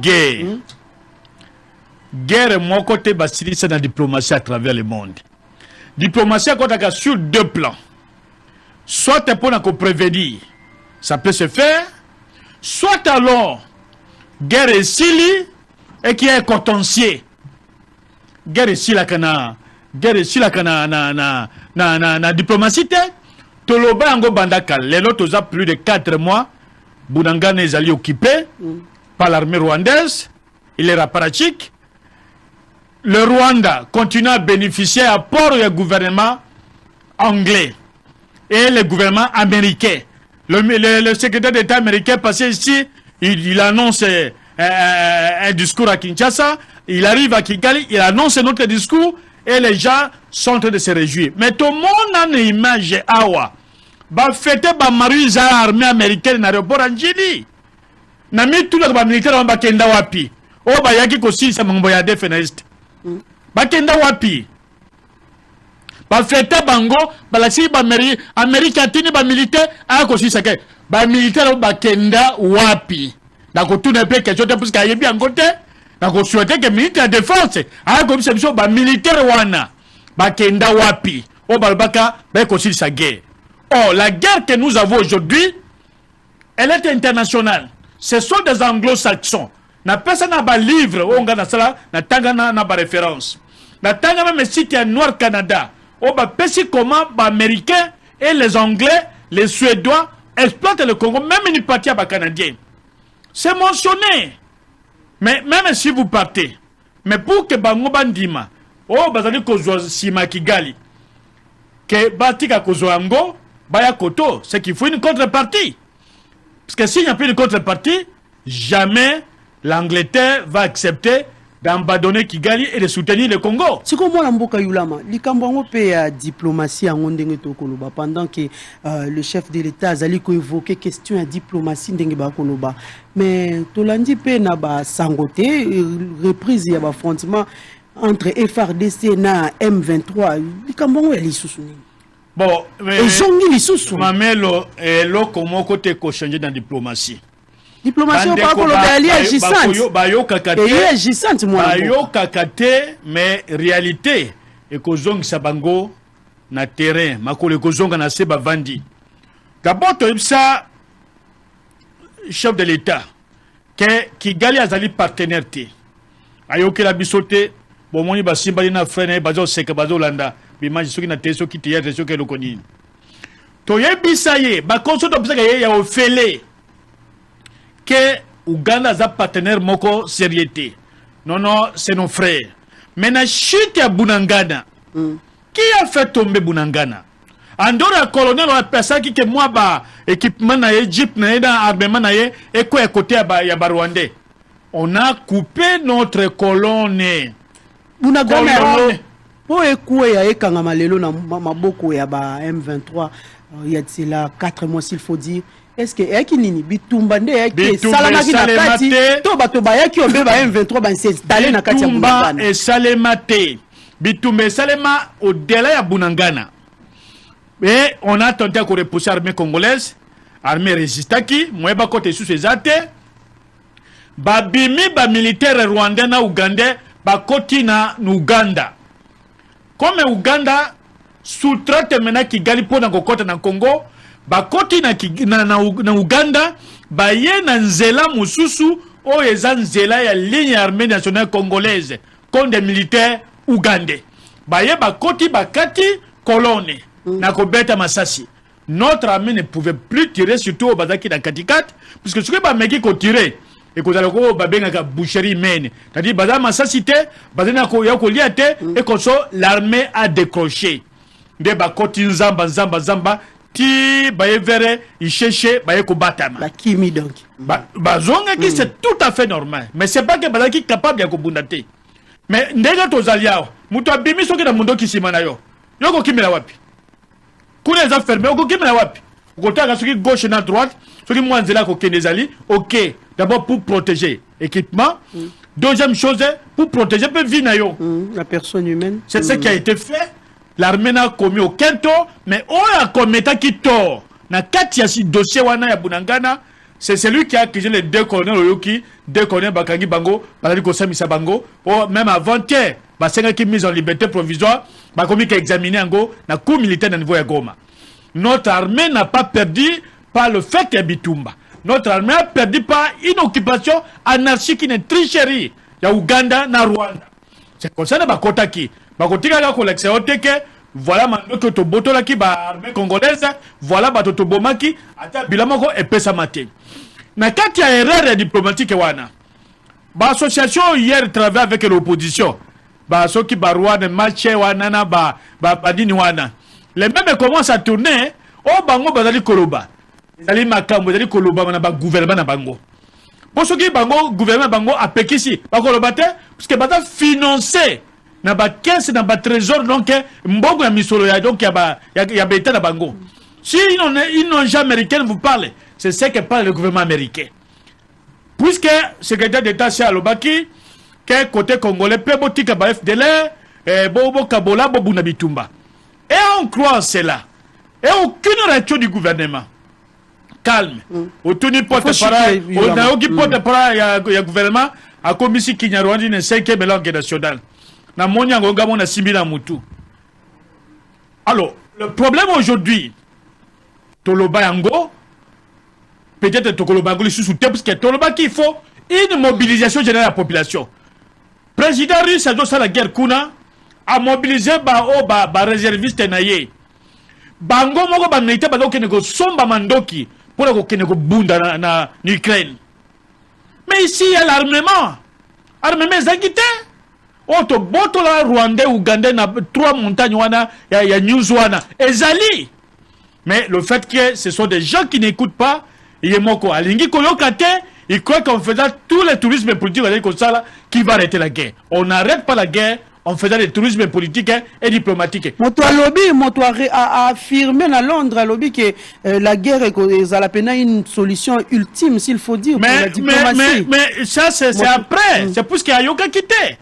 guerre. Guerre, mon côté, c'est la diplomatie à travers le monde. Diplomatie sur 2 plans. Soit pour prévenir, ça peut se faire. Soit alors, guerre ici, et qui est contentieux. Guerre ici, la na diplomatie, Toloba Ango Bandaka, les autres ont plus de 4 mois. Bounangane est allé occupé par l'armée rwandaise. Il est raparachique. Le Rwanda continue à bénéficier à port du gouvernement anglais et le gouvernement américain. Le secrétaire d'État américain passé ici, il annonce un discours à Kinshasa, il arrive à Kigali, il annonce notre discours et les gens sont en train de se réjouir. Mais tout le monde a une image awa. Ba fête ba marie armée américaine na aéroport Anjili. Na mi tout le militaire ba kenda wapi. O ba yaki ko si sa mambo ya defenest. Bakenda wapi ba fete bango balasi ba Amerika tini ba militaire a ko si sake ba militaire bakenda wapi na ko tuna pe question te parce que yebi angote na ko souhaiter que militaire défense a ko biso ba militaire wana bakenda wapi o balbaka ba ko si sa guerre. Oh, la guerre que nous avons aujourd'hui elle est internationale. Ce sont des anglo-saxons. Na personne n'a pas livre on a ça na tangana na ba référence na tangana mais site à Noir Canada on va penser comment les américains et les anglais les suédois exploitent le Congo même une partie à canadien c'est mentionné mais même si vous partez mais pour que bango bandima oh bazali kozwa sima Kigali que batika kozwa ngo baya koto c'est qu'il faut une contrepartie parce que s'il n'y a plus de contrepartie jamais l'Angleterre va accepter d'abandonner Kigali et de soutenir le Congo. C'est comme moi mboka yulama, likambo pe ya diplomatie en ndenge to koloba pendant que le chef de l'État azali ko évoquer question ya diplomatie ndenge ba koloba. Mais tolandi pe na ba sangote reprise ya ba affrontement entre FRDC na M23, likambo ya lisusu. Bon, et zongi lisusu mamelo eloko moko te ko changer dans diplomatie. Diplomatie on parle de allié agissante. Et agissante moi. Bayo kakate mais réalité et ko zongi sabango na terrain makole ko zonga na seba vandi. D'abord to ça chef de l'état que Kigali azali partenaire te. Ayoki la bisote bon moni ba simba na frene bazo seka bazo landa. Bimanji soki na teso ki tiya teso ke lokoni to yebisa ye ba konso to bisa ye ya ofele que Uganda za partenaire moko sérieuxté non c'est nos frères mais na chute ya Bunangana qui a fait tomber Bunangana andora colonel wa pesa ki ke moi ba équipement na Egypte na da armement na ye et quoi côté ya Rwandais on a coupé notre colonne Bunangana po ekoué ya ekangama lelo na maboko ya ba M23 il y a là 4 mois s'il faut dire est-ce que yaki nini bitumba nde yaki salamaki na kati to bato ba yaki ombe ba M23 ba s'installer na kati ya Bunangana et salemate bitumba salema au-delà ya Bunangana et on a tenté de repousser l'armée congolaise armée résistaki moyeba côté sous ces athées ba bimi ba militaire rwandais na ougandais ba koti na Uganda. Comme Uganda sous-traite maintenant Kigali pour na kokota na Congo, ba koti na Uganda, ba ye na nzela mususu o eza nzela ya ligne armée nationale congolaise contre des militaires ougandais. Ba ye ba koti ba kati colonne na kobeta masasi. Notre armée ne pouvait plus tirer surtout au bazaki na Katikat puisque ce que ba meki ko tirer et que vous avez une boucherie humaine. C'est-à-dire que l'armée a décroché. De bakoti zamba ti baye vere icheche baye kobatama. La kimi donc. Bazonga qui c'est tout à fait normal. Mais c'est pas que bazaki est capable de kobundate. Mais ndega tozalia muto abimi soki na mundo kisimana yo. Yoko kimela wapi. Kuna za fermé yoko kimela wapi. Ukotaka soki gauche na droite, soki mwanzela ko kenezali, OK. D'abord pour protéger l'équipement. Deuxième chose, pour protéger la personne humaine. C'est ce qui a été fait. L'armée n'a commis aucun tort, mais on a commis qui tort. Na katia si dossier wana ya Bunangana, c'est celui qui a accusé les deux colonels Oyoki, deux colonels Bakangi Bango, Baladi Kosamisa Bango, ou même avant-hier, Basenga qui mise en liberté provisoire, Bakomi qui a examiné Ango, na cour militaire na niveau ya Goma. Notre armée n'a pas perdu par le fait qu'il y a Bitumba. Notre armée a perdu par une occupation anarchique, une tricherie. Il y a Ouganda, na Rwanda. C'est comme ça que Bakotaki. Bakotika la collection que voilà maintenant que to botola ki ba armée congolaise, voilà ba to bomaki, ata bilamoko et pesa matin. Na kati ya erreur diplomatique wana. Ba association hier travaille avec l'opposition. Ba soki ba Rwanda match wana na ba dini wana. Les mêmes commencent à tourner au bango bazali koloba. Zali makambo zali koloba na ba gouvernement na bango. Pour ce qui bango gouvernement bango a pekisi ba koloba te parce que bata financer na ba caisse na ba trésor donc mbongo ya misolo ya donc ya beta na bango. Si une ONG américaine vous parle, c'est ce que parle le gouvernement américain. Puisque secrétaire d'État chez Alobaki que côté congolais peut botika ba FDLR bobo kabola bobu na bitumba. Et on croit en cela. Et aucune réaction du gouvernement. Calme. Au tenu porte-parole, au naogi porte-parole ya gouvernement a commis Kinyarwandi ne 5e langue nationale. Na monya ngonga mona simbila mutu. Alors, le problème aujourd'hui, Toloba Yango, peut-être Tokoloba Yango sous parce que Toloba qu'il faut une mobilisation générale de la population. Président russe a donné la guerre kuna a mobilisé ba réserviste naye. Bango moko ba militaire ba donc ne somba mandoki pour que ne bunda na Ukraine. Mais ici il y a l'armement. Armement zangité. Oto boto la Rwandais Ougandais na 3 montagnes wana ya news wana ezali. Mais le fait que ce sont des gens qui n'écoutent pas, yemoko alingi koyokate, ils croient qu'en faisant tous les tourismes politiques qui va arrêter la guerre. On n'arrête pas la guerre en faisant des tourismes politiques et diplomatiques. Moto a affirmé à Londres à lobby que la guerre est une solution ultime, s'il faut dire, pour la diplomatie. Mais ça, c'est après. C'est pour ce qu'il y a Yoka quitté.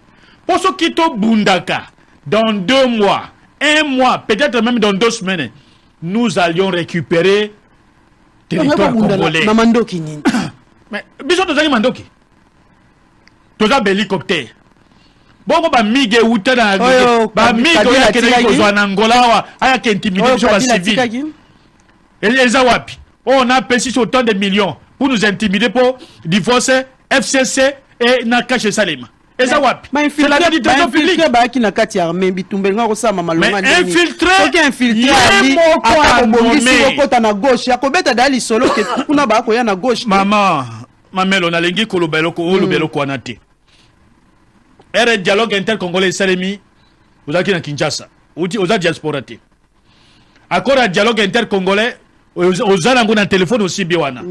Pour ce qui est au Bundaka, dans 2 mois, 1 mois, peut-être même dans 2 semaines, nous allions récupérer territoire congolais. Mais biso tozali mandoki. Toza hélicoptère. Bongo ba mige uta na ba mige ya kene kozwa na Angola wa aya ke intimider sur la civile. Eza wapi? On a payé autant de millions pour nous intimider pour divorcer FCC et Nakache Salema. C'est la vie du trésor public. Mais infiltré, maman, on a l'engi kolobelo kwanate. Un dialogue inter-congolais Salemi, vous avez na Kinshasa, vous avez diaspora. Accord à dialogue inter-congolais, vous avez un téléphone aussi biwana.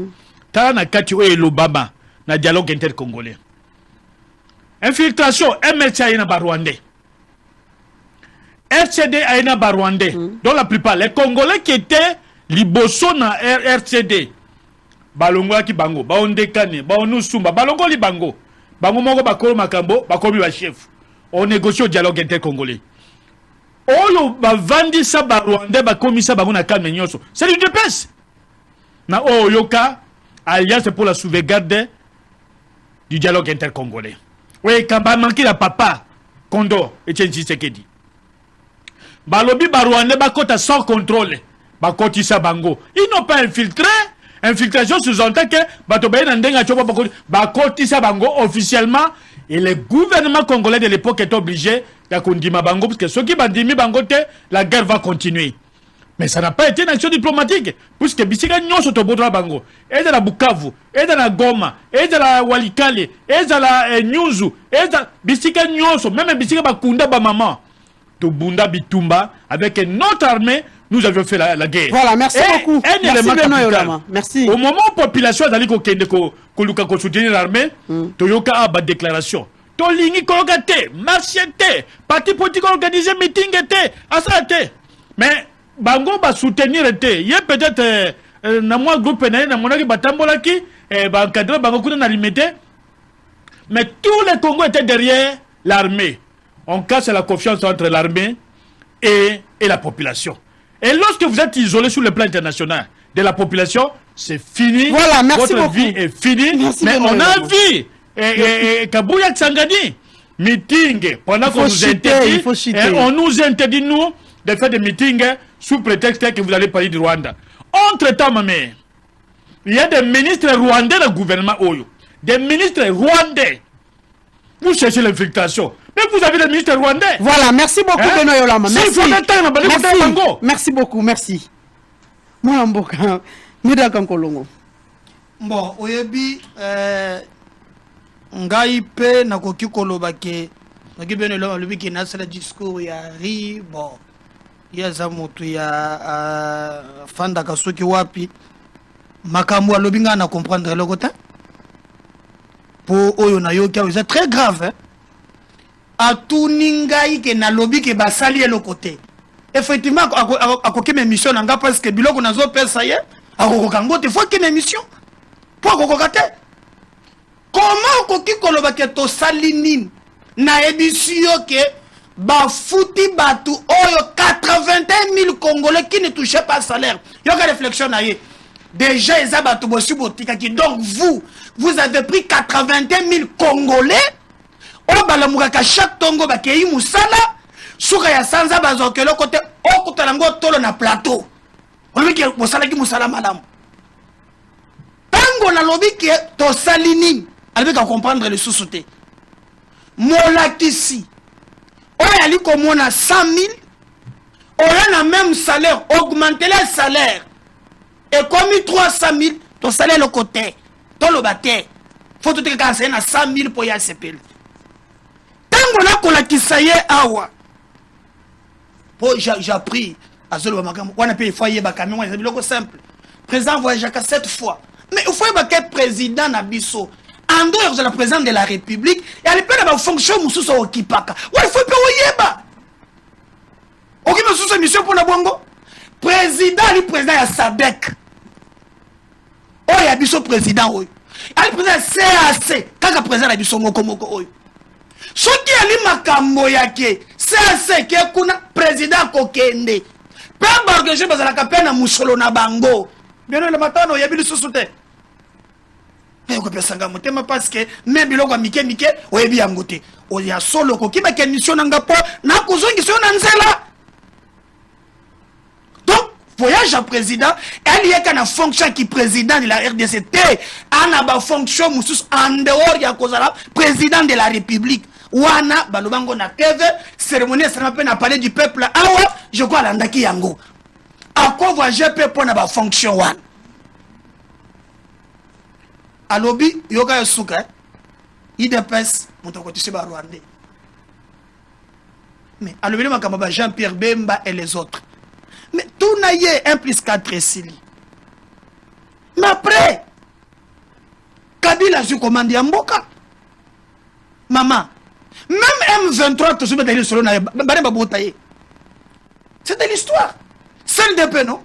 Tala na kati o elobama na dialogue inter-congolais. Infiltration, MLC Aïna Barwandais. RCD Aïna Barwandais. Dont la plupart, les Congolais qui étaient liboso na RCD. Balongo ki bango, baonde kane, baonu sumba, balongo li bango. Bango mongo bakolo makambo, bakomi ba chef. On négocie au dialogue inter-congolais. Oyo bavandi sa Barwandais, bakomi sa bango na kalme nyoso. C'est du DPS. Na Oyoka, alliance pour la sauvegarde du dialogue inter-congolais. Oui, quand il manque la papa, Kondo, et Tchenji Sekedi. Balobi Barouane, Bakota sans contrôle. Bakoti Sabango. Ils n'ont pas infiltré. Infiltration sous-entend que Batobaye Nandenga Choba Bakoti Sabango officiellement. Et le gouvernement congolais de l'époque est obligé d'Akundima Bango, parce que ceux qui bandimi Bangote, la guerre va continuer. Mais ça n'a pas été une action diplomatique, puisque Bissika Nyoso Tobodra Bango, et de la Bukavu, et de la Goma, et de la Walikale, et de la Nyuzu, et de Bissika Nyoso, même Bissika Bakunda Bamama, Tobunda Bitumba, avec notre armée, nous avions fait la guerre. Voilà, merci beaucoup. Merci. Au moment où la population a dit qu'on soutenir l'armée, Toyoka a une déclaration. Tolingi Kologate, Marchiente, parti politique organisé, meeting était, Asate. Mais Bango va soutenir était. Il y a peut-être na moi groupe na monaki batambolaki ba encadrer bango kuna na limité. Mais tous les Congos étaient derrière l'armée. On casse la confiance entre l'armée et la population. Et lorsque vous êtes isolé sur le plan international de la population, c'est fini. Voilà, merci votre beaucoup. vie est finie. Merci mais beaucoup. On a vu Kabouya Tsangani meeting pendant qu'on nous interdit. On nous interdit nous de faire des meetings sous prétexte que vous allez parler du Rwanda. Entre-temps, ma mère, il y a des ministres rwandais dans le gouvernement Oyo. Des ministres rwandais. Vous cherchez l'infiltration. Mais vous avez des ministres rwandais. Voilà, merci beaucoup, Benoît Yolama. Merci. Merci beaucoup, merci. Moi, Mboka, Mida Kankolongo. Bon, oyebi, ngai pe nakoki koloba ke nakoki Benoît Yolama lobi ke nasala discours ya ri bon. Ya za moto ya fanda kasoki wapi makambo alobi nga na comprendre le côté pour oyo na yoki c'est très grave hein? Atuni ngai ke na lobi ke basali le côté effectivement akoki mes mission nga parce que biloko nazo pesa ye akokoka ngote faut que mes mission pour akokoka te comment akoki koloba ke to salinine na édition ke Bafouti Batou, oyo 81 000 Congolais qui ne touchaient pas salaire. Il y a une réflexion là. Déjà, ils ont donc vous avez pris 81 000 Congolais. Au Balamouraka, chaque Tongo Bakei Moussala, Soukaya Sanza Bazokelo côté, au Kotalango Tolo na plateau. On veut que Moussala qui Moussala madame. Tango na lobby qui est to salini, avec à comprendre le sous-sauté. Molakisi. On a dit comme on a 100 000, on a le même salaire, augmenter le salaire. Et comme 300 000, ton salaire le côté, ton le bâtiment. Faut tout casser à 100 000 pour y aller. Tant qu'on a qui ça y est, awa. J'ai appris à Zolo Makam, on a payé foyer Bakami, on a dit simple. Président voyage 7 fois. Mais il faut être président Nabiso. En dehors de la présidente de la République, il y a les peines de fonction Moussousa au Kipaka. Ouais, il faut pas Oyeba. Ok, Moussousa mission pour la Bongo. Président, le président, il y a Sadek. Oh, il y a Bisso président. Il y a le président CAC. Quand le président, il y a Bisso Moko. Ce qui est le Makambo Yake, CAC, qui est le président Kokende. Père Bargage bazalaka pe na musolo na bango. Bien le matin no yebili susute. Mais ko pesanga motema parce que même biloko mike oyebi yango te. O ya solo ko kiba ke mission nanga po na kozongi so na nzela. Donc voyage à président, elle y a qu'un fonction qui président de la RDCT, ana ba fonction musus en dehors ya kozala président de la République. Wana balobango na TV, cérémonie ça n'a parlé du peuple. Awa, je crois landaki yango. À quoi voyager pe pour na ba fonction wana. Alobi yoga yosuka IDPS motokotisi ba Rwandais. Mais alobi makamba Jean-Pierre Bemba et les autres. Mais tout n'a yé 1 plus 4 est Sili. Mais après, Kabila je commande Yamboka. Maman, même M23 tout suite d'aller sur le c'est de l'histoire. C'est le DP, non?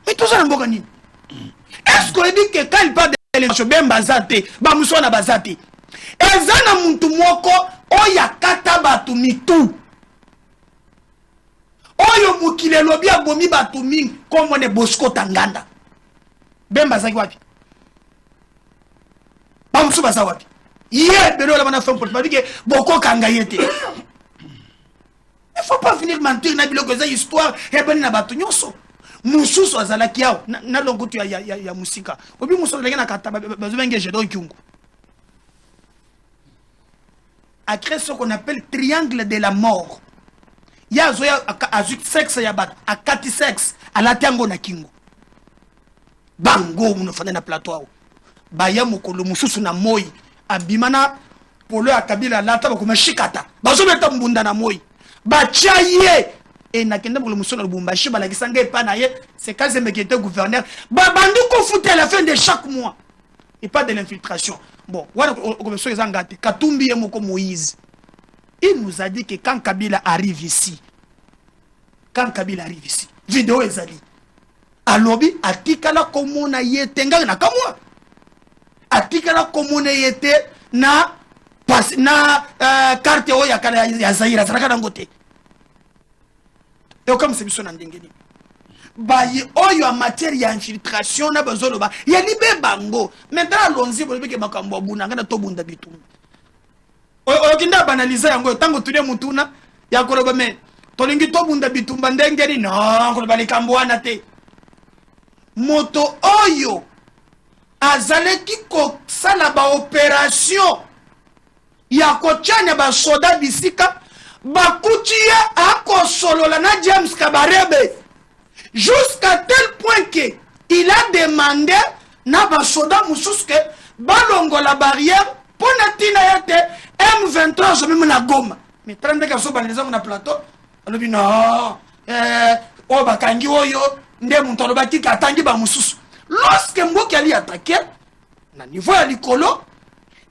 Mais tout ça Yamboka ni. Est-ce qu'on dit que quand il parle de l'élection, Bemba Zate, Bamusona Bazate, Ezana muntu mwoko, oya kata batu mitu. Oyo mukile lobi abomi batu mingi comme on est Bosco Tanganda. Bemba zaki wapi? Bamusu basa wapi? Hier, belo la mana femme pour dire que Boko Kangayete. Il faut pas venir mentir na biloko za histoire et ben na batu nyonso. Mususu azalaki yao na longo tu ya musika. Obi mususu na kata bazubenge jedo kyungu. A créé ce qu'on appelle triangle de la mort. Il y a un sexe à 4 sexes à la tango na kingo. Bango nous faisons na plateau. Baya mukolo mususu na moi abimana polo akabila lata bakoma shikata. Bazo meta mbunda na moi. Bachaye et na kenda mukolo mususu na Lubumbashi balakisanga epa na ye c'est Kazembe qui était gouverneur. Babandu ko foutait à la fin de chaque mois. Et pas de l'infiltration. Bon, voilà comme ça ils ont gâté. Katumbi et Moko Moïse. Il nous a dit que quand Kabila arrive ici, vidéo est allée. Alobi, atikala komona yete nga na kamwa. Atikala komona yete na pas na carte o ya Zaïra saraka ngote. Et comme c'est biso na ndengeni. Bayi oyo en matière d'infiltration na bazoloba ya libe bango. Maintenant allons-y pour que makambo bunanga na to bunda bitumba. Okinda banaliser yango tango tulia mutuna ya koloba me tolingi to bunda bitumba ndengeni no koloba likambo wana te moto oyo azaleki ko sala ba opération ya kochanya ba soda bisika bakutie akosolola na James Kabarebe jusqu'à tel point que il a demandé na ba soda mususke balongo la barrière pour natina yate M23 je même na Goma mais 30 ka so banaliza na plateau alobi non o bakangi oyo nde muntu alobaki katangi ba mususu lorsque mboki ali attaquer na niveau ya likolo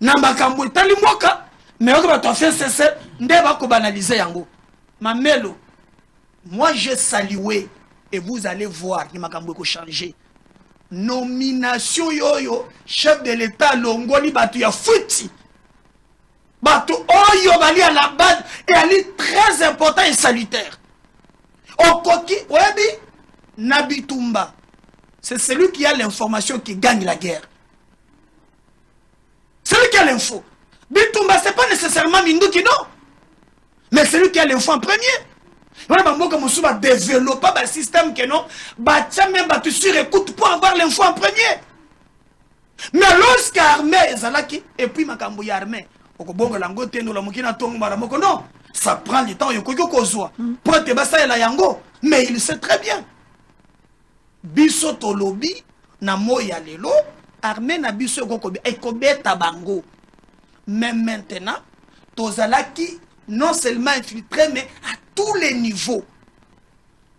na makambo etali mboka mais oyo ba to fait cesser nde ba ko banaliser yango mamelo moi j'ai salué et vous allez voir ni makambo ko changer nomination yoyo chef de l'état longoli batu ya futi batu oyo bali à la base et elle est très important et salutaire okoki webi Nabitumba c'est celui qui a l'information qui gagne la guerre. Celui qui a l'info. Bitumba c'est pas nécessairement Minduki non, mais celui qui a l'info en premier. Voilà, on va développer un système que non, même tu sur écoute pour avoir l'info en premier. Mais lorsque l'armée est zalaki et puis makambo ya armée, non, ça prend du temps yoko kozwa. Pour te basa la yango, mais il sait très bien. Biso tolobi na moya lelo, armée na biso kokobi ekobeta bango. Mais maintenant, tozalaki non seulement infiltré mais à tous les niveaux.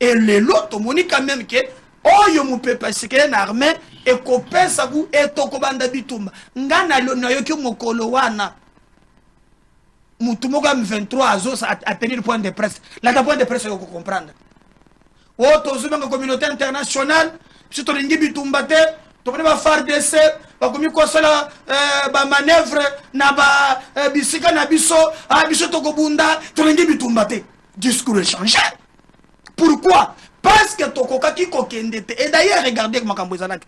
Et les lots, on dit quand même que oh yo mu pepa sikene na armée et kopesa ku etokobanda bitumba. Ngana lo na yoki mokolo wana. Mutu moko M23 azos a tenir le point de presse. Là le point de presse faut comprendre. Oh tozuba nga communauté internationale, si to lingi bitumba te, to ba FARDC, ba komi ko sala ba manœuvre na ba bisika na biso, biso to kobunda, to lingi bitumba te. Discours changé. Pourquoi? Parce que Tokoka qui kokendete. Et d'ailleurs, regardez comment Kambozanak.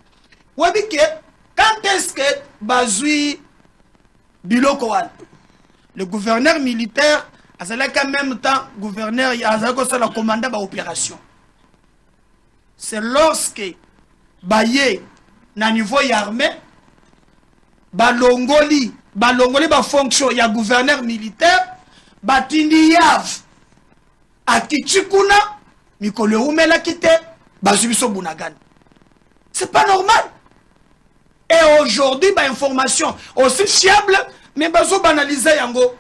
Wabike, quand est-ce que Bazoui Biloko le gouverneur militaire, a en même temps, gouverneur, il a le commandant de l'opération. C'est lorsque Baye, na niveau armé, Balongoli, ba fonction, il y a gouverneur militaire, Batindi Yav, a Kichikuna, Mikole Oumela Kite, Bazubiso Bunagan. C'est pas normal. Et aujourd'hui, bah, information aussi fiable, mais bazo banaliser yango.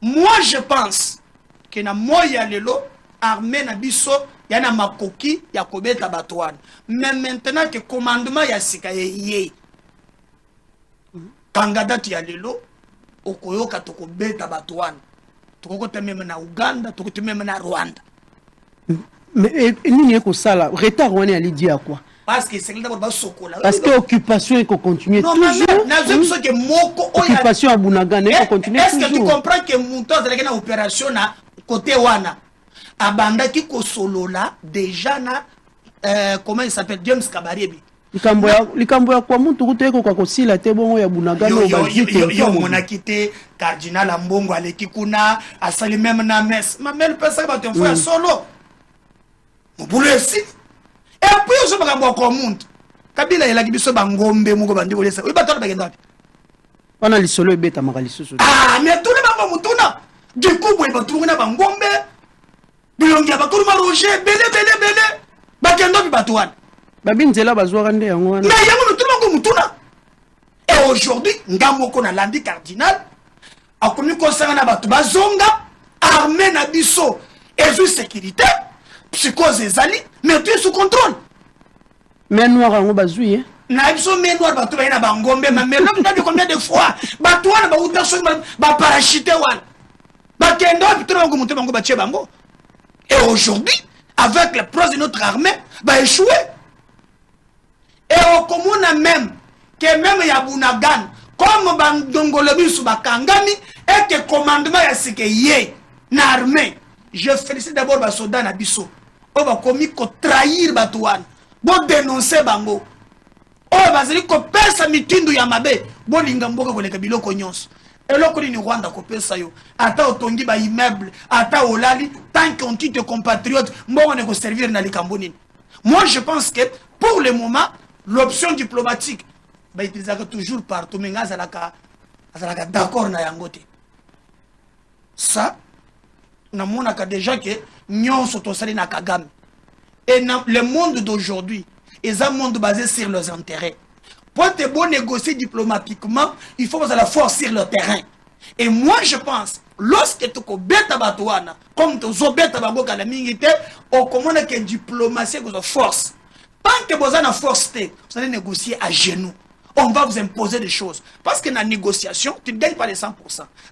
Moi, je pense que na moya lelo, armée na biso, yana makoki, ya kobeta batouane. Mais maintenant que commandement ya sika ye, kangada tu ya lelo, okoyoka toko beta batouane. Toko te même na Uganda, toko te même na Rwanda. Mais nini eko sala, retard wane ali dire quoi? Parce que c'est d'abord sokola. Parce que l'occupation est continue toujours. L'occupation à Bunagan est continue toujours. Est-ce que tu comprends que Mouton a une opération na côté wana abanda ki ko solo là déjà na comment il s'appelle James Kabarebe. Likambo ya kwa muntu kuteko kwa kosila te bongo ya Bunagan o bazite. Yo mona kité cardinal Mbongo aleki kuna asali même na messe. Ma mère peut ça ba te faire solo. Mon boulot ici. Et puis, je vais vous dire Kabila il a dit que Bangombe Mugo Bandi Bolesa. Oui, bateau bagenda. On a les solo et bêta magaliso. Ah, mais tout le monde mutuna. Du coup, vous va trouver Bangombe. Bilongia Bakuruma Roger, belé. Bagenda bi batouane. Babinzela bazouarande yango. Mais yango tout le monde mutuna. Et aujourd'hui, Ngamoko na landi cardinal a commis concernant batu bazonga armée na biso et sous sécurité. Psychose ezali, mais tu es sous contrôle. Mais noir en bazoui, hein? Naïbso mais noir batou na bangombe, mais l'homme n'a de combien de fois? Batouane ba outa so ba parachute wan. Ba kendo pitro ngo muté bango ba tché bango. Et aujourd'hui, avec le pros de notre armée, va échouer. Et au commun même, que même Yabunagan, comme Bandongolobi sous Bakangami, et que commandement ya sike yé, na armée. Je félicite d'abord les soldats na biso. On va commis ko trahir Batouane. Bon dénoncer bango. On va dire ko pesa mitindu ya mabe. Bon lingamboka ko leka biloko nyonso. Et là ko ni Rwanda ko pesa yo. Ata otongi ba immeuble, ata olali tant qu'on dit tes compatriotes, bon on est ko servir na likambonini. Moi je pense que pour le moment l'option diplomatique ba utilisaka toujours partout mais ngazalaka d'accord na yangote. Ça nous avons déjà que nous sommes na Kagame. Et le monde d'aujourd'hui est un monde basé sur leurs intérêts. Pour te bon négocier diplomatiquement, il faut avoir la force sur le terrain. Et moi je pense, lorsque tu as bêta batouana, comme tu as bêta baboka la mingité, on commande que diplomatie est force. Tant que vous avez la force, vous allez négocier à genoux. On va vous imposer des choses. Parce que dans la négociation, tu ne gagnes pas les 100%.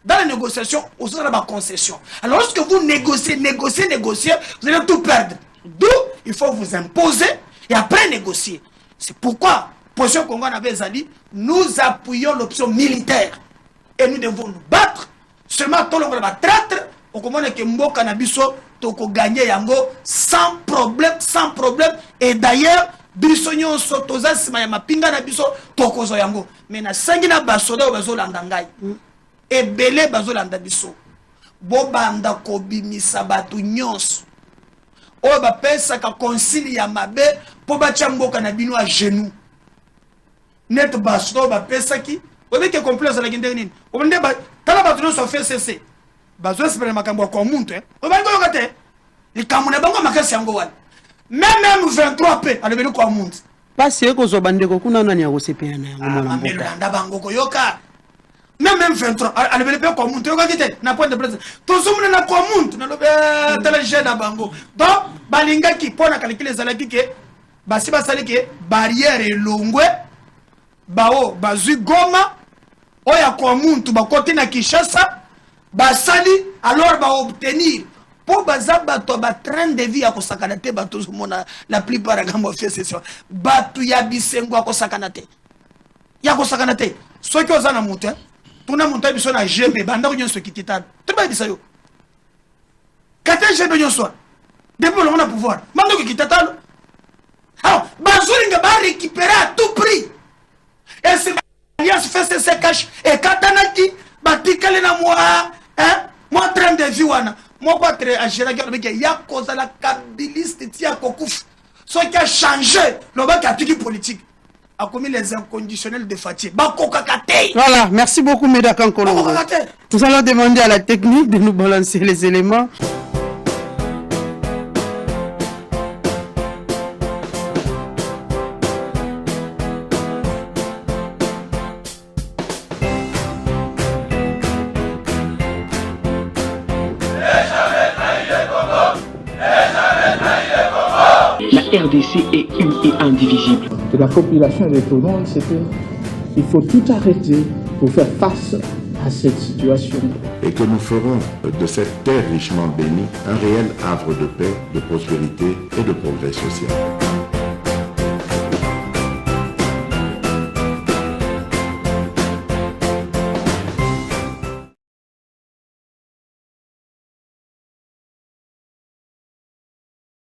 Dans la négociation, vous avez la concession. Alors lorsque vous négociez, vous allez tout perdre. D'où il faut vous imposer et après négocier. C'est pourquoi, position Congo avait dit, nous appuyons l'option militaire. Et nous devons nous battre. Seulement, tout le monde va traître. On commande que Mboka Nabiso, toko gagner yango sans problème. Et d'ailleurs, biso nyonso toza sima ya mapinga na biso tokozo yango mais na sangi na basoda bazo landa ngai ebele bazo landa biso bo banda ko bimisa batu nyonso o ba pesa ka concile ya mabe po ba chamboka na bino a genou net basoda ba pesa ki o be ke complexe la ginde nini o bende ba tala batu nyonso fait cc bazo espere makambo ko muntu o ba ngo yokate likamuna bango makasi yango wala. Même 23 p à lever quoi monde. Pas si que zo bandeko kuna nani ya kosepeana yango mwana mboka. Manda bango ko yoka. Même 23 à lever quoi monde yoka kite na point de presse. To somuna na quoi monde na lobe tala jeune bango. Donc balinga ki pona calculer zalaki ke basi basali ke barrière elongwe bao bazui Goma oya quoi monde ba côté na Kinshasa basali alors ba obtenir pour bazaba to ba train de vie ako sakanate bato mona la plupart ngambo fait session batu ya bisengo ako sakanate ya ko sakanate soki ozana mutu tuna mutu biso na jebe banda kunyo so kitita tuba bisayo kate jebe nyo so Depuis le pouvoir. Mando qui t'attend. Alors, Bazolinga va récupérer à tout prix. Et c'est l'alliance fait ses caches. Et Katanaki, Batikale na moi, hein, moi train de vie wana. Moi pas très à gérer avec ya cause la kabiliste tia kokouf. Ce qui a changé le bac à politique a commis les inconditionnels de fatigue. Voilà, merci beaucoup Médakan Kolongo. Nous allons demander à la technique de nous balancer les éléments. La RDC est une et indivisible. De la population et de tout le monde, c'est qu'il faut tout arrêter pour faire face à cette situation. Et que nous ferons de cette terre richement bénie un réel havre de paix, de prospérité et de progrès social.